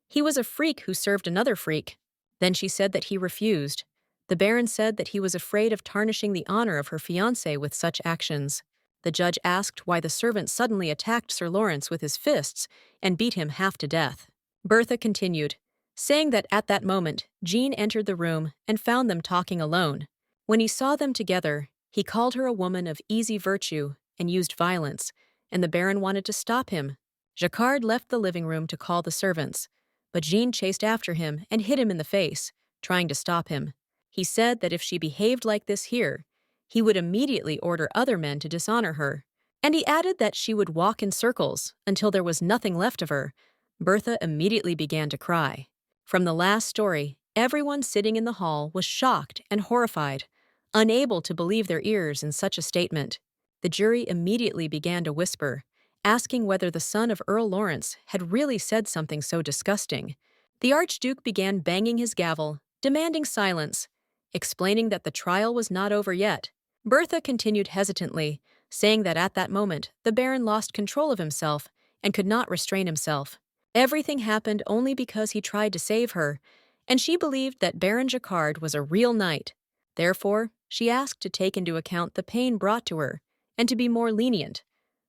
He was a freak who served another freak. Then she said that he refused. The Baron said that he was afraid of tarnishing the honor of her fiancé with such actions. The judge asked why the servant suddenly attacked Sir Lawrence with his fists and beat him half to death. Bertha continued, saying that at that moment, Jean entered the room and found them talking alone. When he saw them together, he called her a woman of easy virtue and used violence, and the Baron wanted to stop him. Jacquard left the living room to call the servants, but Jean chased after him and hit him in the face, trying to stop him. He said that if she behaved like this here, he would immediately order other men to dishonor her, and he added that she would walk in circles until there was nothing left of her. Bertha immediately began to cry. From the last story, everyone sitting in the hall was shocked and horrified, unable to believe their ears in such a statement. The jury immediately began to whisper, asking whether the son of Earl Lawrence had really said something so disgusting. The Archduke began banging his gavel, demanding silence, explaining that the trial was not over yet. Bertha continued hesitantly, saying that at that moment the Baron lost control of himself and could not restrain himself. Everything happened only because he tried to save her, and she believed that Baron Jacquard was a real knight. Therefore, she asked to take into account the pain brought to her and to be more lenient.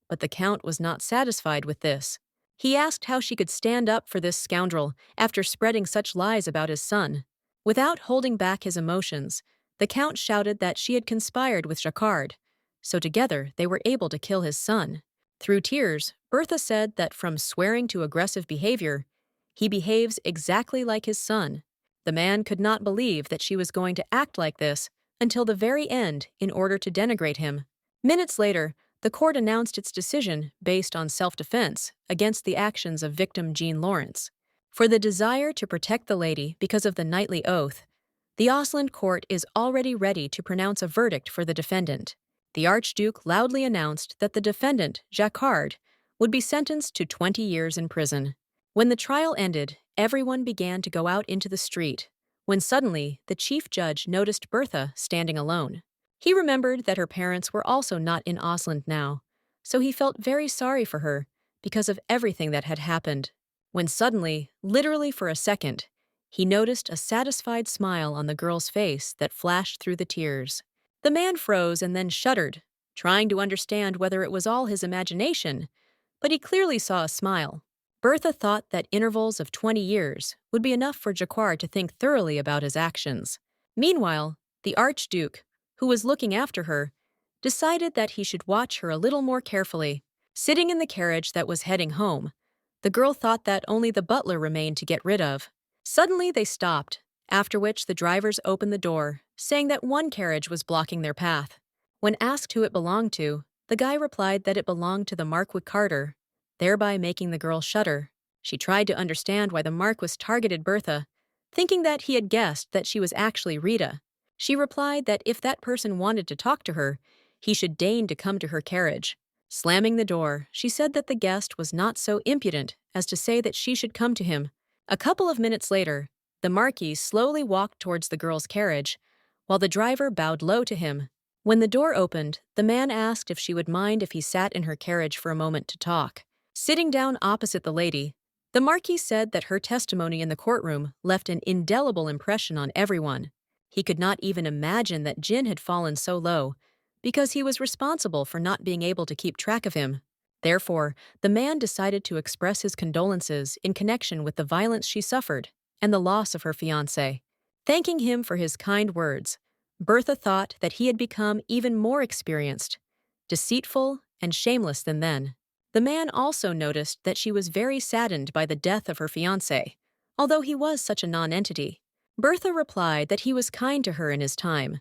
But the Count was not satisfied with this. He asked how she could stand up for this scoundrel after spreading such lies about his son. Without holding back his emotions, the Count shouted that she had conspired with Jacquard, so together they were able to kill his son. Through tears, Bertha said that from swearing to aggressive behavior, he behaves exactly like his son. The man could not believe that she was going to act like this until the very end in order to denigrate him. Minutes later, the court announced its decision based on self-defense against the actions of victim Jean Lawrence. For the desire to protect the lady because of the knightly oath, the Osland court is already ready to pronounce a verdict for the defendant. The Archduke loudly announced that the defendant, Jacquard, would be sentenced to 20 years in prison. When the trial ended, everyone began to go out into the street, when suddenly the chief judge noticed Bertha standing alone. He remembered that her parents were also not in Osland now, so he felt very sorry for her because of everything that had happened. When suddenly, literally for a second, he noticed a satisfied smile on the girl's face that flashed through the tears. The man froze and then shuddered, trying to understand whether it was all his imagination, but he clearly saw a smile. Bertha thought that intervals of 20 years would be enough for Jacquard to think thoroughly about his actions. Meanwhile, the Archduke, who was looking after her, decided that he should watch her a little more carefully. Sitting in the carriage that was heading home, the girl thought that only the butler remained to get rid of. Suddenly they stopped, after which the drivers opened the door, saying that one carriage was blocking their path. When asked who it belonged to, the guy replied that it belonged to the Marquis Carter, thereby making the girl shudder. She tried to understand why the Marquis targeted Bertha, thinking that he had guessed that she was actually Rita. She replied that if that person wanted to talk to her, he should deign to come to her carriage. Slamming the door, she said that the guest was not so impudent as to say that she should come to him. A couple of minutes later, the Marquis slowly walked towards the girl's carriage, while the driver bowed low to him. When the door opened, the man asked if she would mind if he sat in her carriage for a moment to talk. Sitting down opposite the lady, the Marquis said that her testimony in the courtroom left an indelible impression on everyone. He could not even imagine that Jin had fallen so low, because he was responsible for not being able to keep track of him. Therefore, the man decided to express his condolences in connection with the violence she suffered and the loss of her fiancé. Thanking him for his kind words, Bertha thought that he had become even more experienced, deceitful, and shameless than then. The man also noticed that she was very saddened by the death of her fiancé, although he was such a non-entity. Bertha replied that he was kind to her in his time,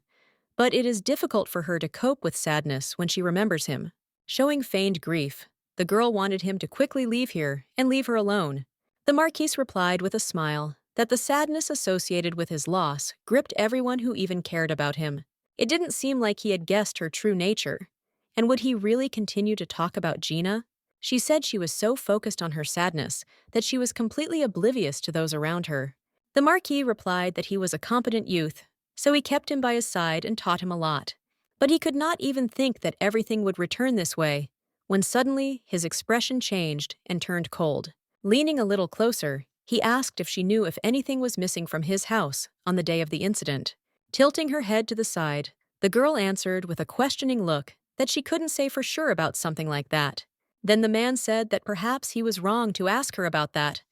but it is difficult for her to cope with sadness when she remembers him. Showing feigned grief, the girl wanted him to quickly leave here and leave her alone. The Marquise replied with a smile that the sadness associated with his loss gripped everyone who even cared about him. It didn't seem like he had guessed her true nature. And would he really continue to talk about Gina? She said she was so focused on her sadness that she was completely oblivious to those around her. The Marquis replied that he was a competent youth, so he kept him by his side and taught him a lot. But he could not even think that everything would return this way, when suddenly his expression changed and turned cold. Leaning a little closer, he asked if she knew if anything was missing from his house on the day of the incident. Tilting her head to the side, the girl answered with a questioning look that she couldn't say for sure about something like that. Then the man said that perhaps he was wrong to ask her about that,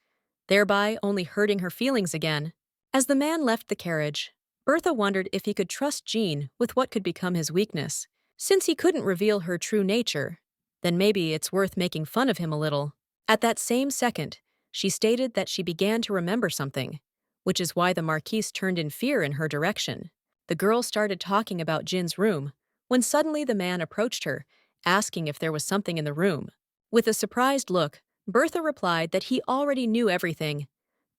thereby only hurting her feelings again. As the man left the carriage, Bertha wondered if he could trust Jean with what could become his weakness. Since he couldn't reveal her true nature, then maybe it's worth making fun of him a little. At that same second, she stated that she began to remember something, which is why the Marquise turned in fear in her direction. The girl started talking about Jin's room, when suddenly the man approached her, asking if there was something in the room. With a surprised look, Bertha replied that he already knew everything,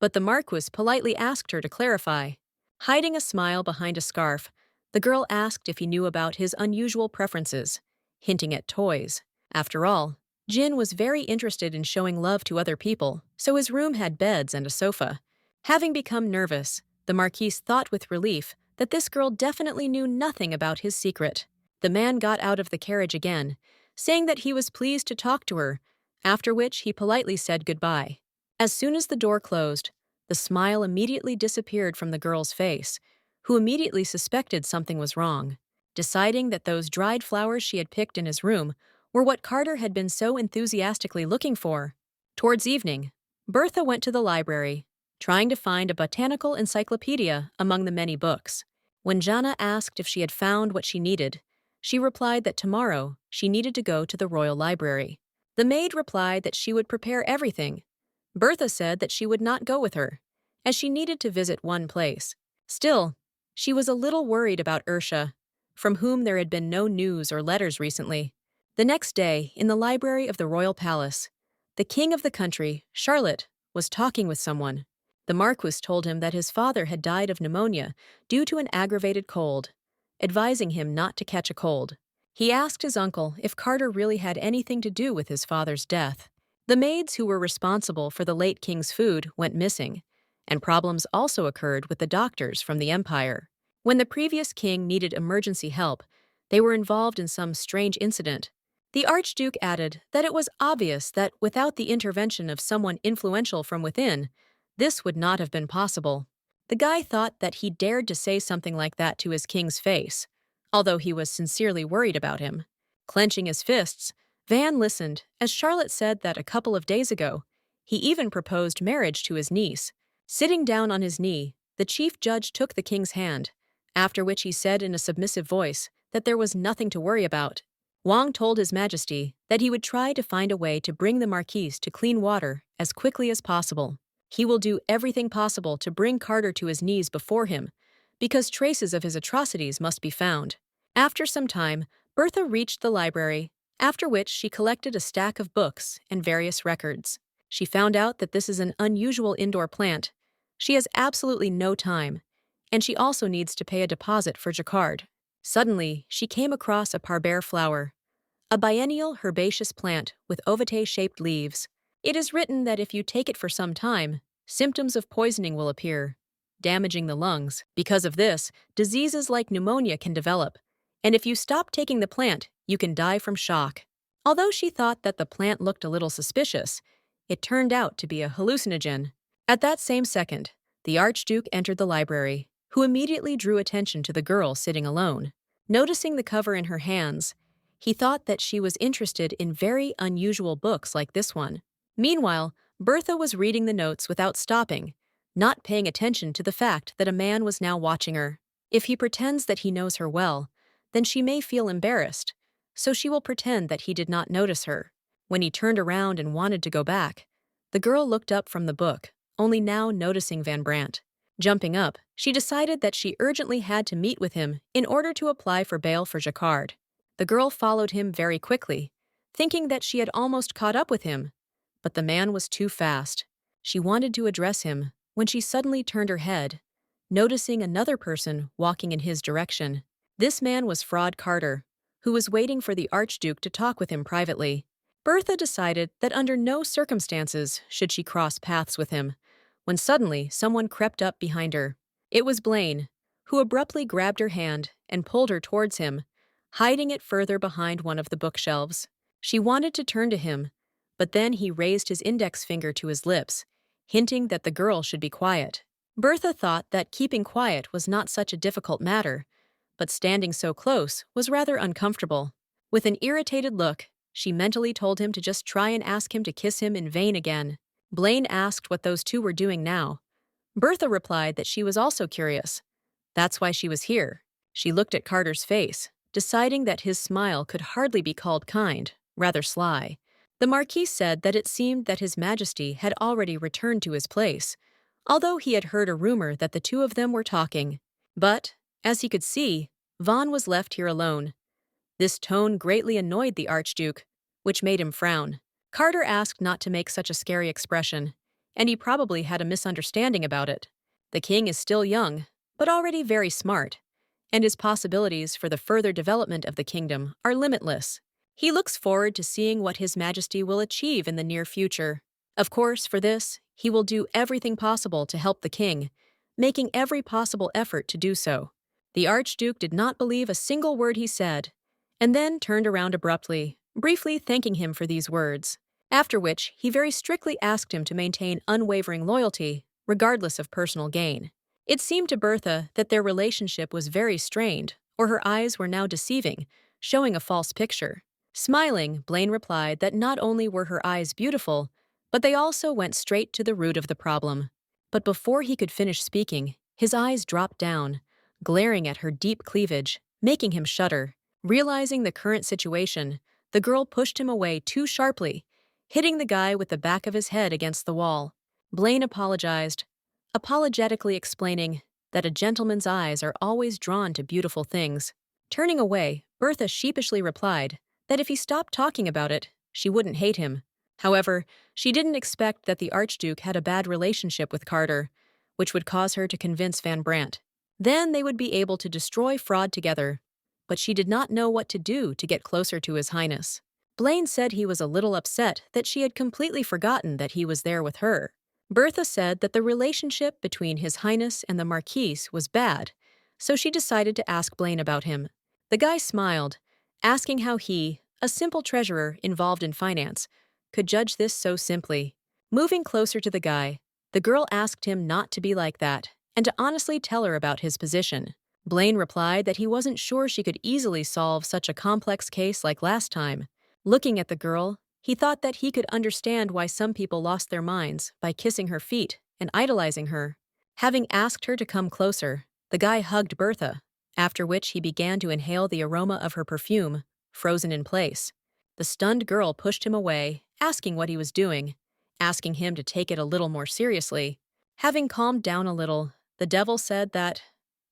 but the Marquis politely asked her to clarify. Hiding a smile behind a scarf, the girl asked if he knew about his unusual preferences, hinting at toys. After all, Jin was very interested in showing love to other people, so his room had beds and a sofa. Having become nervous, the Marquise thought with relief that this girl definitely knew nothing about his secret. The man got out of the carriage again, saying that he was pleased to talk to her, after which he politely said goodbye. As soon as the door closed, the smile immediately disappeared from the girl's face, who immediately suspected something was wrong. Deciding that those dried flowers she had picked in his room were what Carter had been so enthusiastically looking for. Towards evening, Bertha went to the library, trying to find a botanical encyclopedia among the many books. When Jana asked if she had found what she needed, she replied that tomorrow she needed to go to the royal library. The maid replied that she would prepare everything. Bertha said that she would not go with her, as she needed to visit one place. Still, she was a little worried about Ursha, from whom there had been no news or letters recently. The next day, in the library of the royal palace, the king of the country, Charlotte, was talking with someone. The Marquis told him that his father had died of pneumonia due to an aggravated cold, advising him not to catch a cold. He asked his uncle if Carter really had anything to do with his father's death. The maids who were responsible for the late king's food went missing, and problems also occurred with the doctors from the empire. When the previous king needed emergency help, they were involved in some strange incident. The Archduke added that it was obvious that without the intervention of someone influential from within, this would not have been possible. The guy thought that he dared to say something like that to his king's face, although he was sincerely worried about him. Clenching his fists, Van listened as Charlotte said that a couple of days ago, he even proposed marriage to his niece. Sitting down on his knee, the chief judge took the king's hand, after which he said in a submissive voice that there was nothing to worry about. Wang told His Majesty that he would try to find a way to bring the Marquise to clean water as quickly as possible. He will do everything possible to bring Carter to his knees before him, because traces of his atrocities must be found. After some time, Bertha reached the library, after which she collected a stack of books and various records. She found out that this is an unusual indoor plant. She has absolutely no time, and she also needs to pay a deposit for Jacquard. Suddenly, she came across a parberre flower, a biennial herbaceous plant with ovate-shaped leaves. It is written that if you take it for some time, symptoms of poisoning will appear, damaging the lungs. Because of this, diseases like pneumonia can develop, and if you stop taking the plant, you can die from shock. Although she thought that the plant looked a little suspicious, it turned out to be a hallucinogen. At that same second, the Archduke entered the library, who immediately drew attention to the girl sitting alone. Noticing the cover in her hands, he thought that she was interested in very unusual books like this one. Meanwhile, Bertha was reading the notes without stopping, not paying attention to the fact that a man was now watching her. If he pretends that he knows her well, then she may feel embarrassed, so she will pretend that he did not notice her. When he turned around and wanted to go back, the girl looked up from the book, only now noticing Van Brandt. Jumping up, she decided that she urgently had to meet with him in order to apply for bail for Jacquard. The girl followed him very quickly, thinking that she had almost caught up with him, but the man was too fast. She wanted to address him when she suddenly turned her head, noticing another person walking in his direction. This man was Fraud Carter, who was waiting for the Archduke to talk with him privately. Bertha decided that under no circumstances should she cross paths with him, when suddenly someone crept up behind her. It was Blaine, who abruptly grabbed her hand and pulled her towards him, hiding it further behind one of the bookshelves. She wanted to turn to him, but then he raised his index finger to his lips, hinting that the girl should be quiet. Bertha thought that keeping quiet was not such a difficult matter, but standing so close was rather uncomfortable. With an irritated look, she mentally told him to just try and ask him to kiss him in vain again. Blaine asked what those two were doing now. Bertha replied that she was also curious. That's why she was here. She looked at Carter's face, deciding that his smile could hardly be called kind, rather sly. The Marquis said that it seemed that His Majesty had already returned to his place, although he had heard a rumor that the two of them were talking. But, as he could see, Vaughn was left here alone. This tone greatly annoyed the Archduke, which made him frown. Carter asked not to make such a scary expression, and he probably had a misunderstanding about it. The king is still young, but already very smart, and his possibilities for the further development of the kingdom are limitless. He looks forward to seeing what His Majesty will achieve in the near future. Of course, for this, he will do everything possible to help the king, making every possible effort to do so. The Archduke did not believe a single word he said, and then turned around abruptly, briefly thanking him for these words, after which he very strictly asked him to maintain unwavering loyalty, regardless of personal gain. It seemed to Bertha that their relationship was very strained, or her eyes were now deceiving, showing a false picture. Smiling, Blaine replied that not only were her eyes beautiful, but they also went straight to the root of the problem. But before he could finish speaking, his eyes dropped down, glaring at her deep cleavage, making him shudder. Realizing the current situation, the girl pushed him away too sharply, hitting the guy with the back of his head against the wall. Blaine apologized, apologetically explaining that a gentleman's eyes are always drawn to beautiful things. Turning away, Bertha sheepishly replied that if he stopped talking about it, she wouldn't hate him. However, she didn't expect that the Archduke had a bad relationship with Carter, which would cause her to convince Van Brandt. Then they would be able to destroy Fraud together, but she did not know what to do to get closer to His Highness. Blaine said he was a little upset that she had completely forgotten that he was there with her. Bertha said that the relationship between His Highness and the Marquise was bad, so she decided to ask Blaine about him. The guy smiled, asking how he, a simple treasurer involved in finance, could judge this so simply. Moving closer to the guy, the girl asked him not to be like that and to honestly tell her about his position. Blaine replied that he wasn't sure she could easily solve such a complex case like last time. Looking at the girl, he thought that he could understand why some people lost their minds by kissing her feet and idolizing her. Having asked her to come closer, the guy hugged Bertha, after which he began to inhale the aroma of her perfume, frozen in place. The stunned girl pushed him away, asking what he was doing, asking him to take it a little more seriously. Having calmed down a little, the devil said that,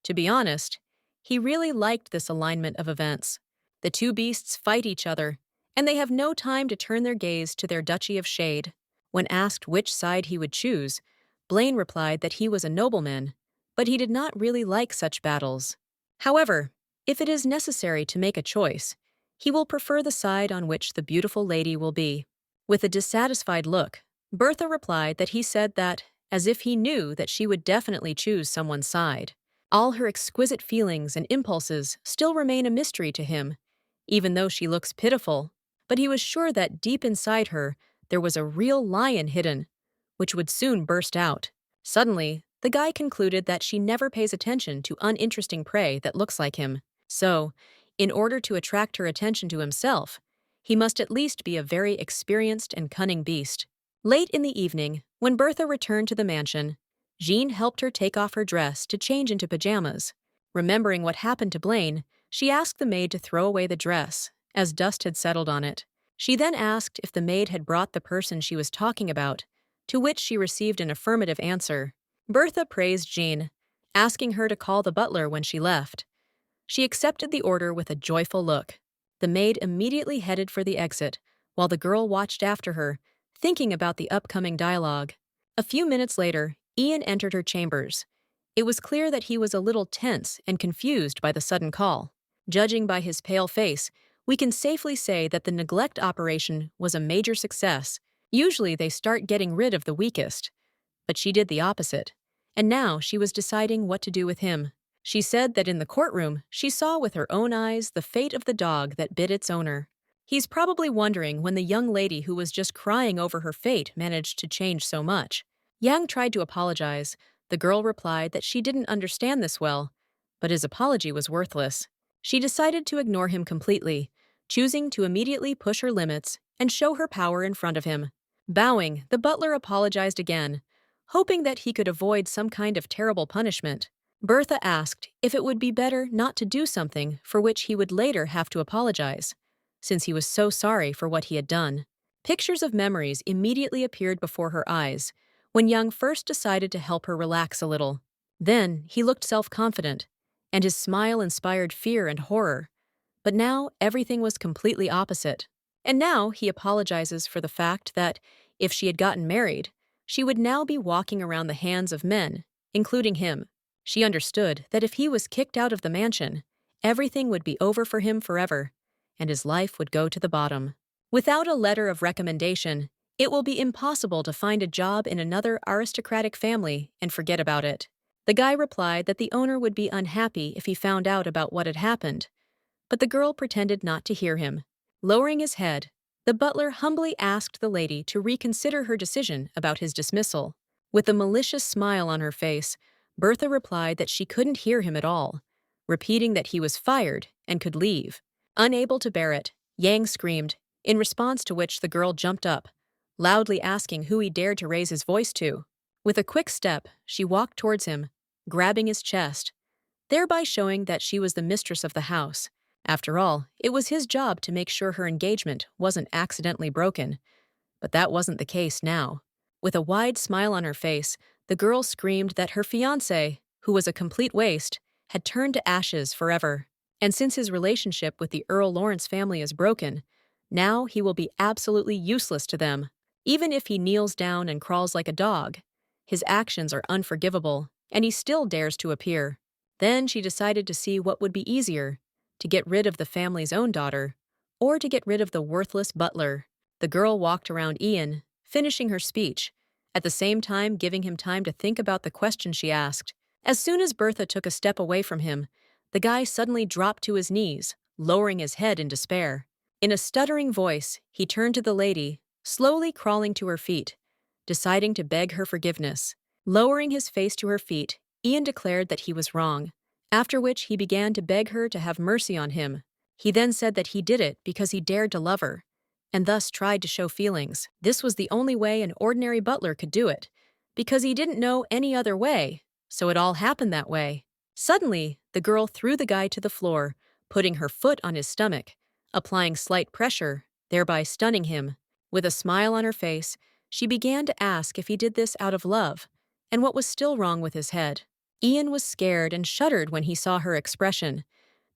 to be honest, he really liked this alignment of events. The two beasts fight each other, and they have no time to turn their gaze to their duchy of shade. When asked which side he would choose, Blaine replied that he was a nobleman, but he did not really like such battles. However, if it is necessary to make a choice, he will prefer the side on which the beautiful lady will be. With a dissatisfied look, Bertha replied that he said that, as if he knew that she would definitely choose someone's side. All her exquisite feelings and impulses still remain a mystery to him, even though she looks pitiful, but he was sure that deep inside her there was a real lion hidden, which would soon burst out. Suddenly, the guy concluded that she never pays attention to uninteresting prey that looks like him. So, in order to attract her attention to himself, he must at least be a very experienced and cunning beast. Late in the evening, when Bertha returned to the mansion, Jean helped her take off her dress to change into pajamas. Remembering what happened to Blaine, she asked the maid to throw away the dress, as dust had settled on it. She then asked if the maid had brought the person she was talking about, to which she received an affirmative answer. Bertha praised Jean, asking her to call the butler when she left. She accepted the order with a joyful look. The maid immediately headed for the exit, while the girl watched after her, thinking about the upcoming dialogue. A few minutes later, Ian entered her chambers. It was clear that he was a little tense and confused by the sudden call. Judging by his pale face, we can safely say that the neglect operation was a major success. Usually they start getting rid of the weakest, but she did the opposite. And now she was deciding what to do with him. She said that in the courtroom, she saw with her own eyes the fate of the dog that bit its owner. He's probably wondering when the young lady who was just crying over her fate managed to change so much. Yang tried to apologize. The girl replied that she didn't understand this well, but his apology was worthless. She decided to ignore him completely, choosing to immediately push her limits and show her power in front of him. Bowing, the butler apologized again, hoping that he could avoid some kind of terrible punishment. Bertha asked if it would be better not to do something for which he would later have to apologize, since he was so sorry for what he had done. Pictures of memories immediately appeared before her eyes when Young first decided to help her relax a little. Then he looked self-confident, and his smile inspired fear and horror. But now everything was completely opposite. And now he apologizes for the fact that, if she had gotten married, she would now be walking around the hands of men, including him. She understood that if he was kicked out of the mansion, everything would be over for him forever, and his life would go to the bottom. Without a letter of recommendation, it will be impossible to find a job in another aristocratic family and forget about it. The guy replied that the owner would be unhappy if he found out about what had happened, but the girl pretended not to hear him. Lowering his head, the butler humbly asked the lady to reconsider her decision about his dismissal. With a malicious smile on her face, Bertha replied that she couldn't hear him at all, repeating that he was fired and could leave. Unable to bear it, Yang screamed, in response to which the girl jumped up, loudly asking who he dared to raise his voice to. With a quick step, she walked towards him, grabbing his chest, thereby showing that she was the mistress of the house. After all, it was his job to make sure her engagement wasn't accidentally broken. But that wasn't the case now. With a wide smile on her face, the girl screamed that her fiancé, who was a complete waste, had turned to ashes forever. And since his relationship with the Earl Lawrence family is broken, now he will be absolutely useless to them. Even if he kneels down and crawls like a dog, his actions are unforgivable, and he still dares to appear. Then she decided to see what would be easier, to get rid of the family's own daughter, or to get rid of the worthless butler. The girl walked around Ian, finishing her speech, at the same time giving him time to think about the question she asked. As soon as Bertha took a step away from him, the guy suddenly dropped to his knees, lowering his head in despair. In a stuttering voice, he turned to the lady, slowly crawling to her feet, deciding to beg her forgiveness. Lowering his face to her feet, Ian declared that he was wrong, after which he began to beg her to have mercy on him. He then said that he did it because he dared to love her, and thus tried to show feelings. This was the only way an ordinary butler could do it, because he didn't know any other way, so it all happened that way. Suddenly, the girl threw the guy to the floor, putting her foot on his stomach, applying slight pressure, thereby stunning him. With a smile on her face, She began to ask if he did this out of love, and what was still wrong with his head. Ian was scared and shuddered when he saw her expression,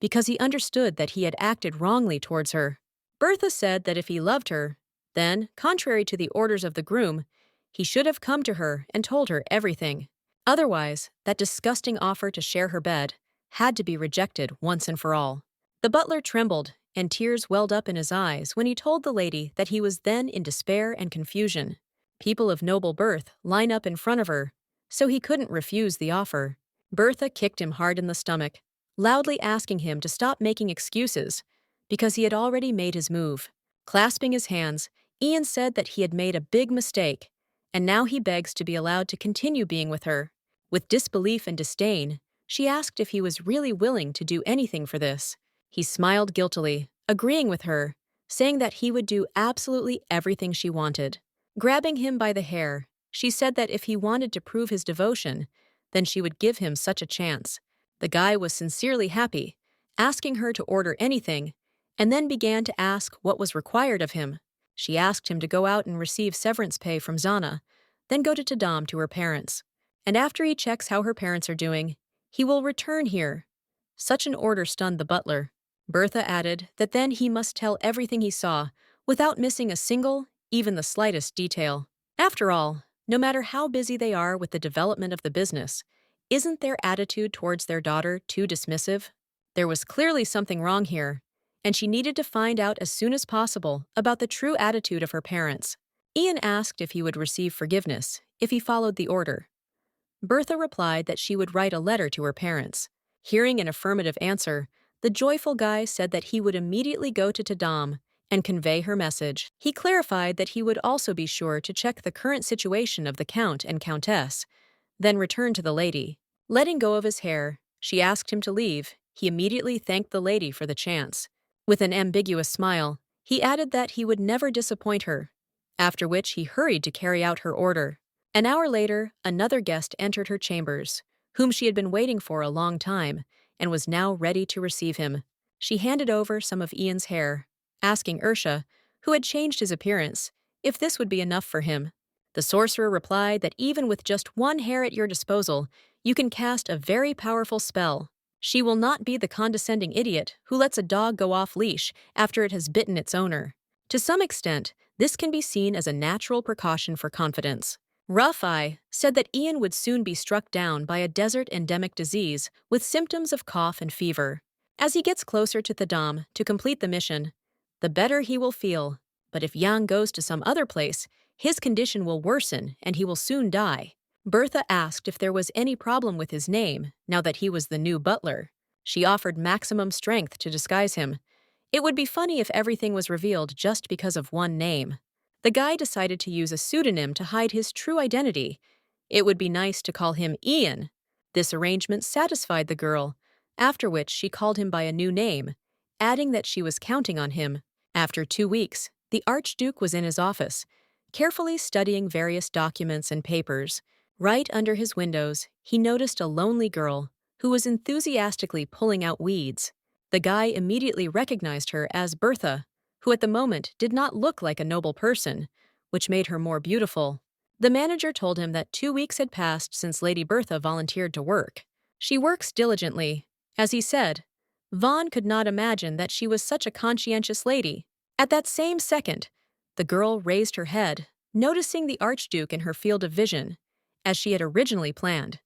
because he understood that he had acted wrongly towards her. Bertha said that if he loved her, then, contrary to the orders of the groom, he should have come to her and told her everything. Otherwise, that disgusting offer to share her bed had to be rejected once and for all. The butler trembled, and tears welled up in his eyes when he told the lady that he was then in despair and confusion. People of noble birth line up in front of her, so he couldn't refuse the offer. Bertha kicked him hard in the stomach, loudly asking him to stop making excuses, because he had already made his move. Clasping his hands, Ian said that he had made a big mistake, and now he begs to be allowed to continue being with her. With disbelief and disdain, she asked if he was really willing to do anything for this. He smiled guiltily, agreeing with her, saying that he would do absolutely everything she wanted. Grabbing him by the hair, she said that if he wanted to prove his devotion, then she would give him such a chance. The guy was sincerely happy, asking her to order anything, and then began to ask what was required of him. She asked him to go out and receive severance pay from Zana, then go to Tadam to her parents. And after he checks how her parents are doing, he will return here. Such an order stunned the butler. Bertha added that then he must tell everything he saw, without missing a single, even the slightest detail. After all, no matter how busy they are with the development of the business, isn't their attitude towards their daughter too dismissive? There was clearly something wrong here, and she needed to find out as soon as possible about the true attitude of her parents. Ian asked if he would receive forgiveness if he followed the order. Bertha replied that she would write a letter to her parents. Hearing an affirmative answer, the joyful guy said that he would immediately go to Tadam and convey her message. He clarified that he would also be sure to check the current situation of the Count and Countess, then return to the lady. Letting go of his hair, she asked him to leave. He immediately thanked the lady for the chance. With an ambiguous smile, he added that he would never disappoint her, after which he hurried to carry out her order. An hour later, another guest entered her chambers, whom she had been waiting for a long time, and was now ready to receive him. She handed over some of Ian's hair, asking Ursha, who had changed his appearance, if this would be enough for him. The sorcerer replied that even with just one hair at your disposal, you can cast a very powerful spell. She will not be the condescending idiot who lets a dog go off leash after it has bitten its owner. To some extent, this can be seen as a natural precaution for confidence. Rough Eye said that Ian would soon be struck down by a desert endemic disease with symptoms of cough and fever. As he gets closer to Thadam to complete the mission, the better he will feel. But if Yang goes to some other place, his condition will worsen and he will soon die. Bertha asked if there was any problem with his name now that he was the new butler. She offered maximum strength to disguise him. It would be funny if everything was revealed just because of one name. The guy decided to use a pseudonym to hide his true identity. It would be nice to call him Ian. This arrangement satisfied the girl, after which she called him by a new name, adding that she was counting on him. After 2 weeks, the Archduke was in his office, carefully studying various documents and papers. Right under his windows, he noticed a lonely girl who was enthusiastically pulling out weeds. The guy immediately recognized her as Bertha, who at the moment did not look like a noble person, which made her more beautiful. The manager told him that 2 weeks had passed since Lady Bertha volunteered to work. She works diligently. As he said, Vaughn could not imagine that she was such a conscientious lady. At that same second, the girl raised her head, noticing the Archduke in her field of vision, as she had originally planned.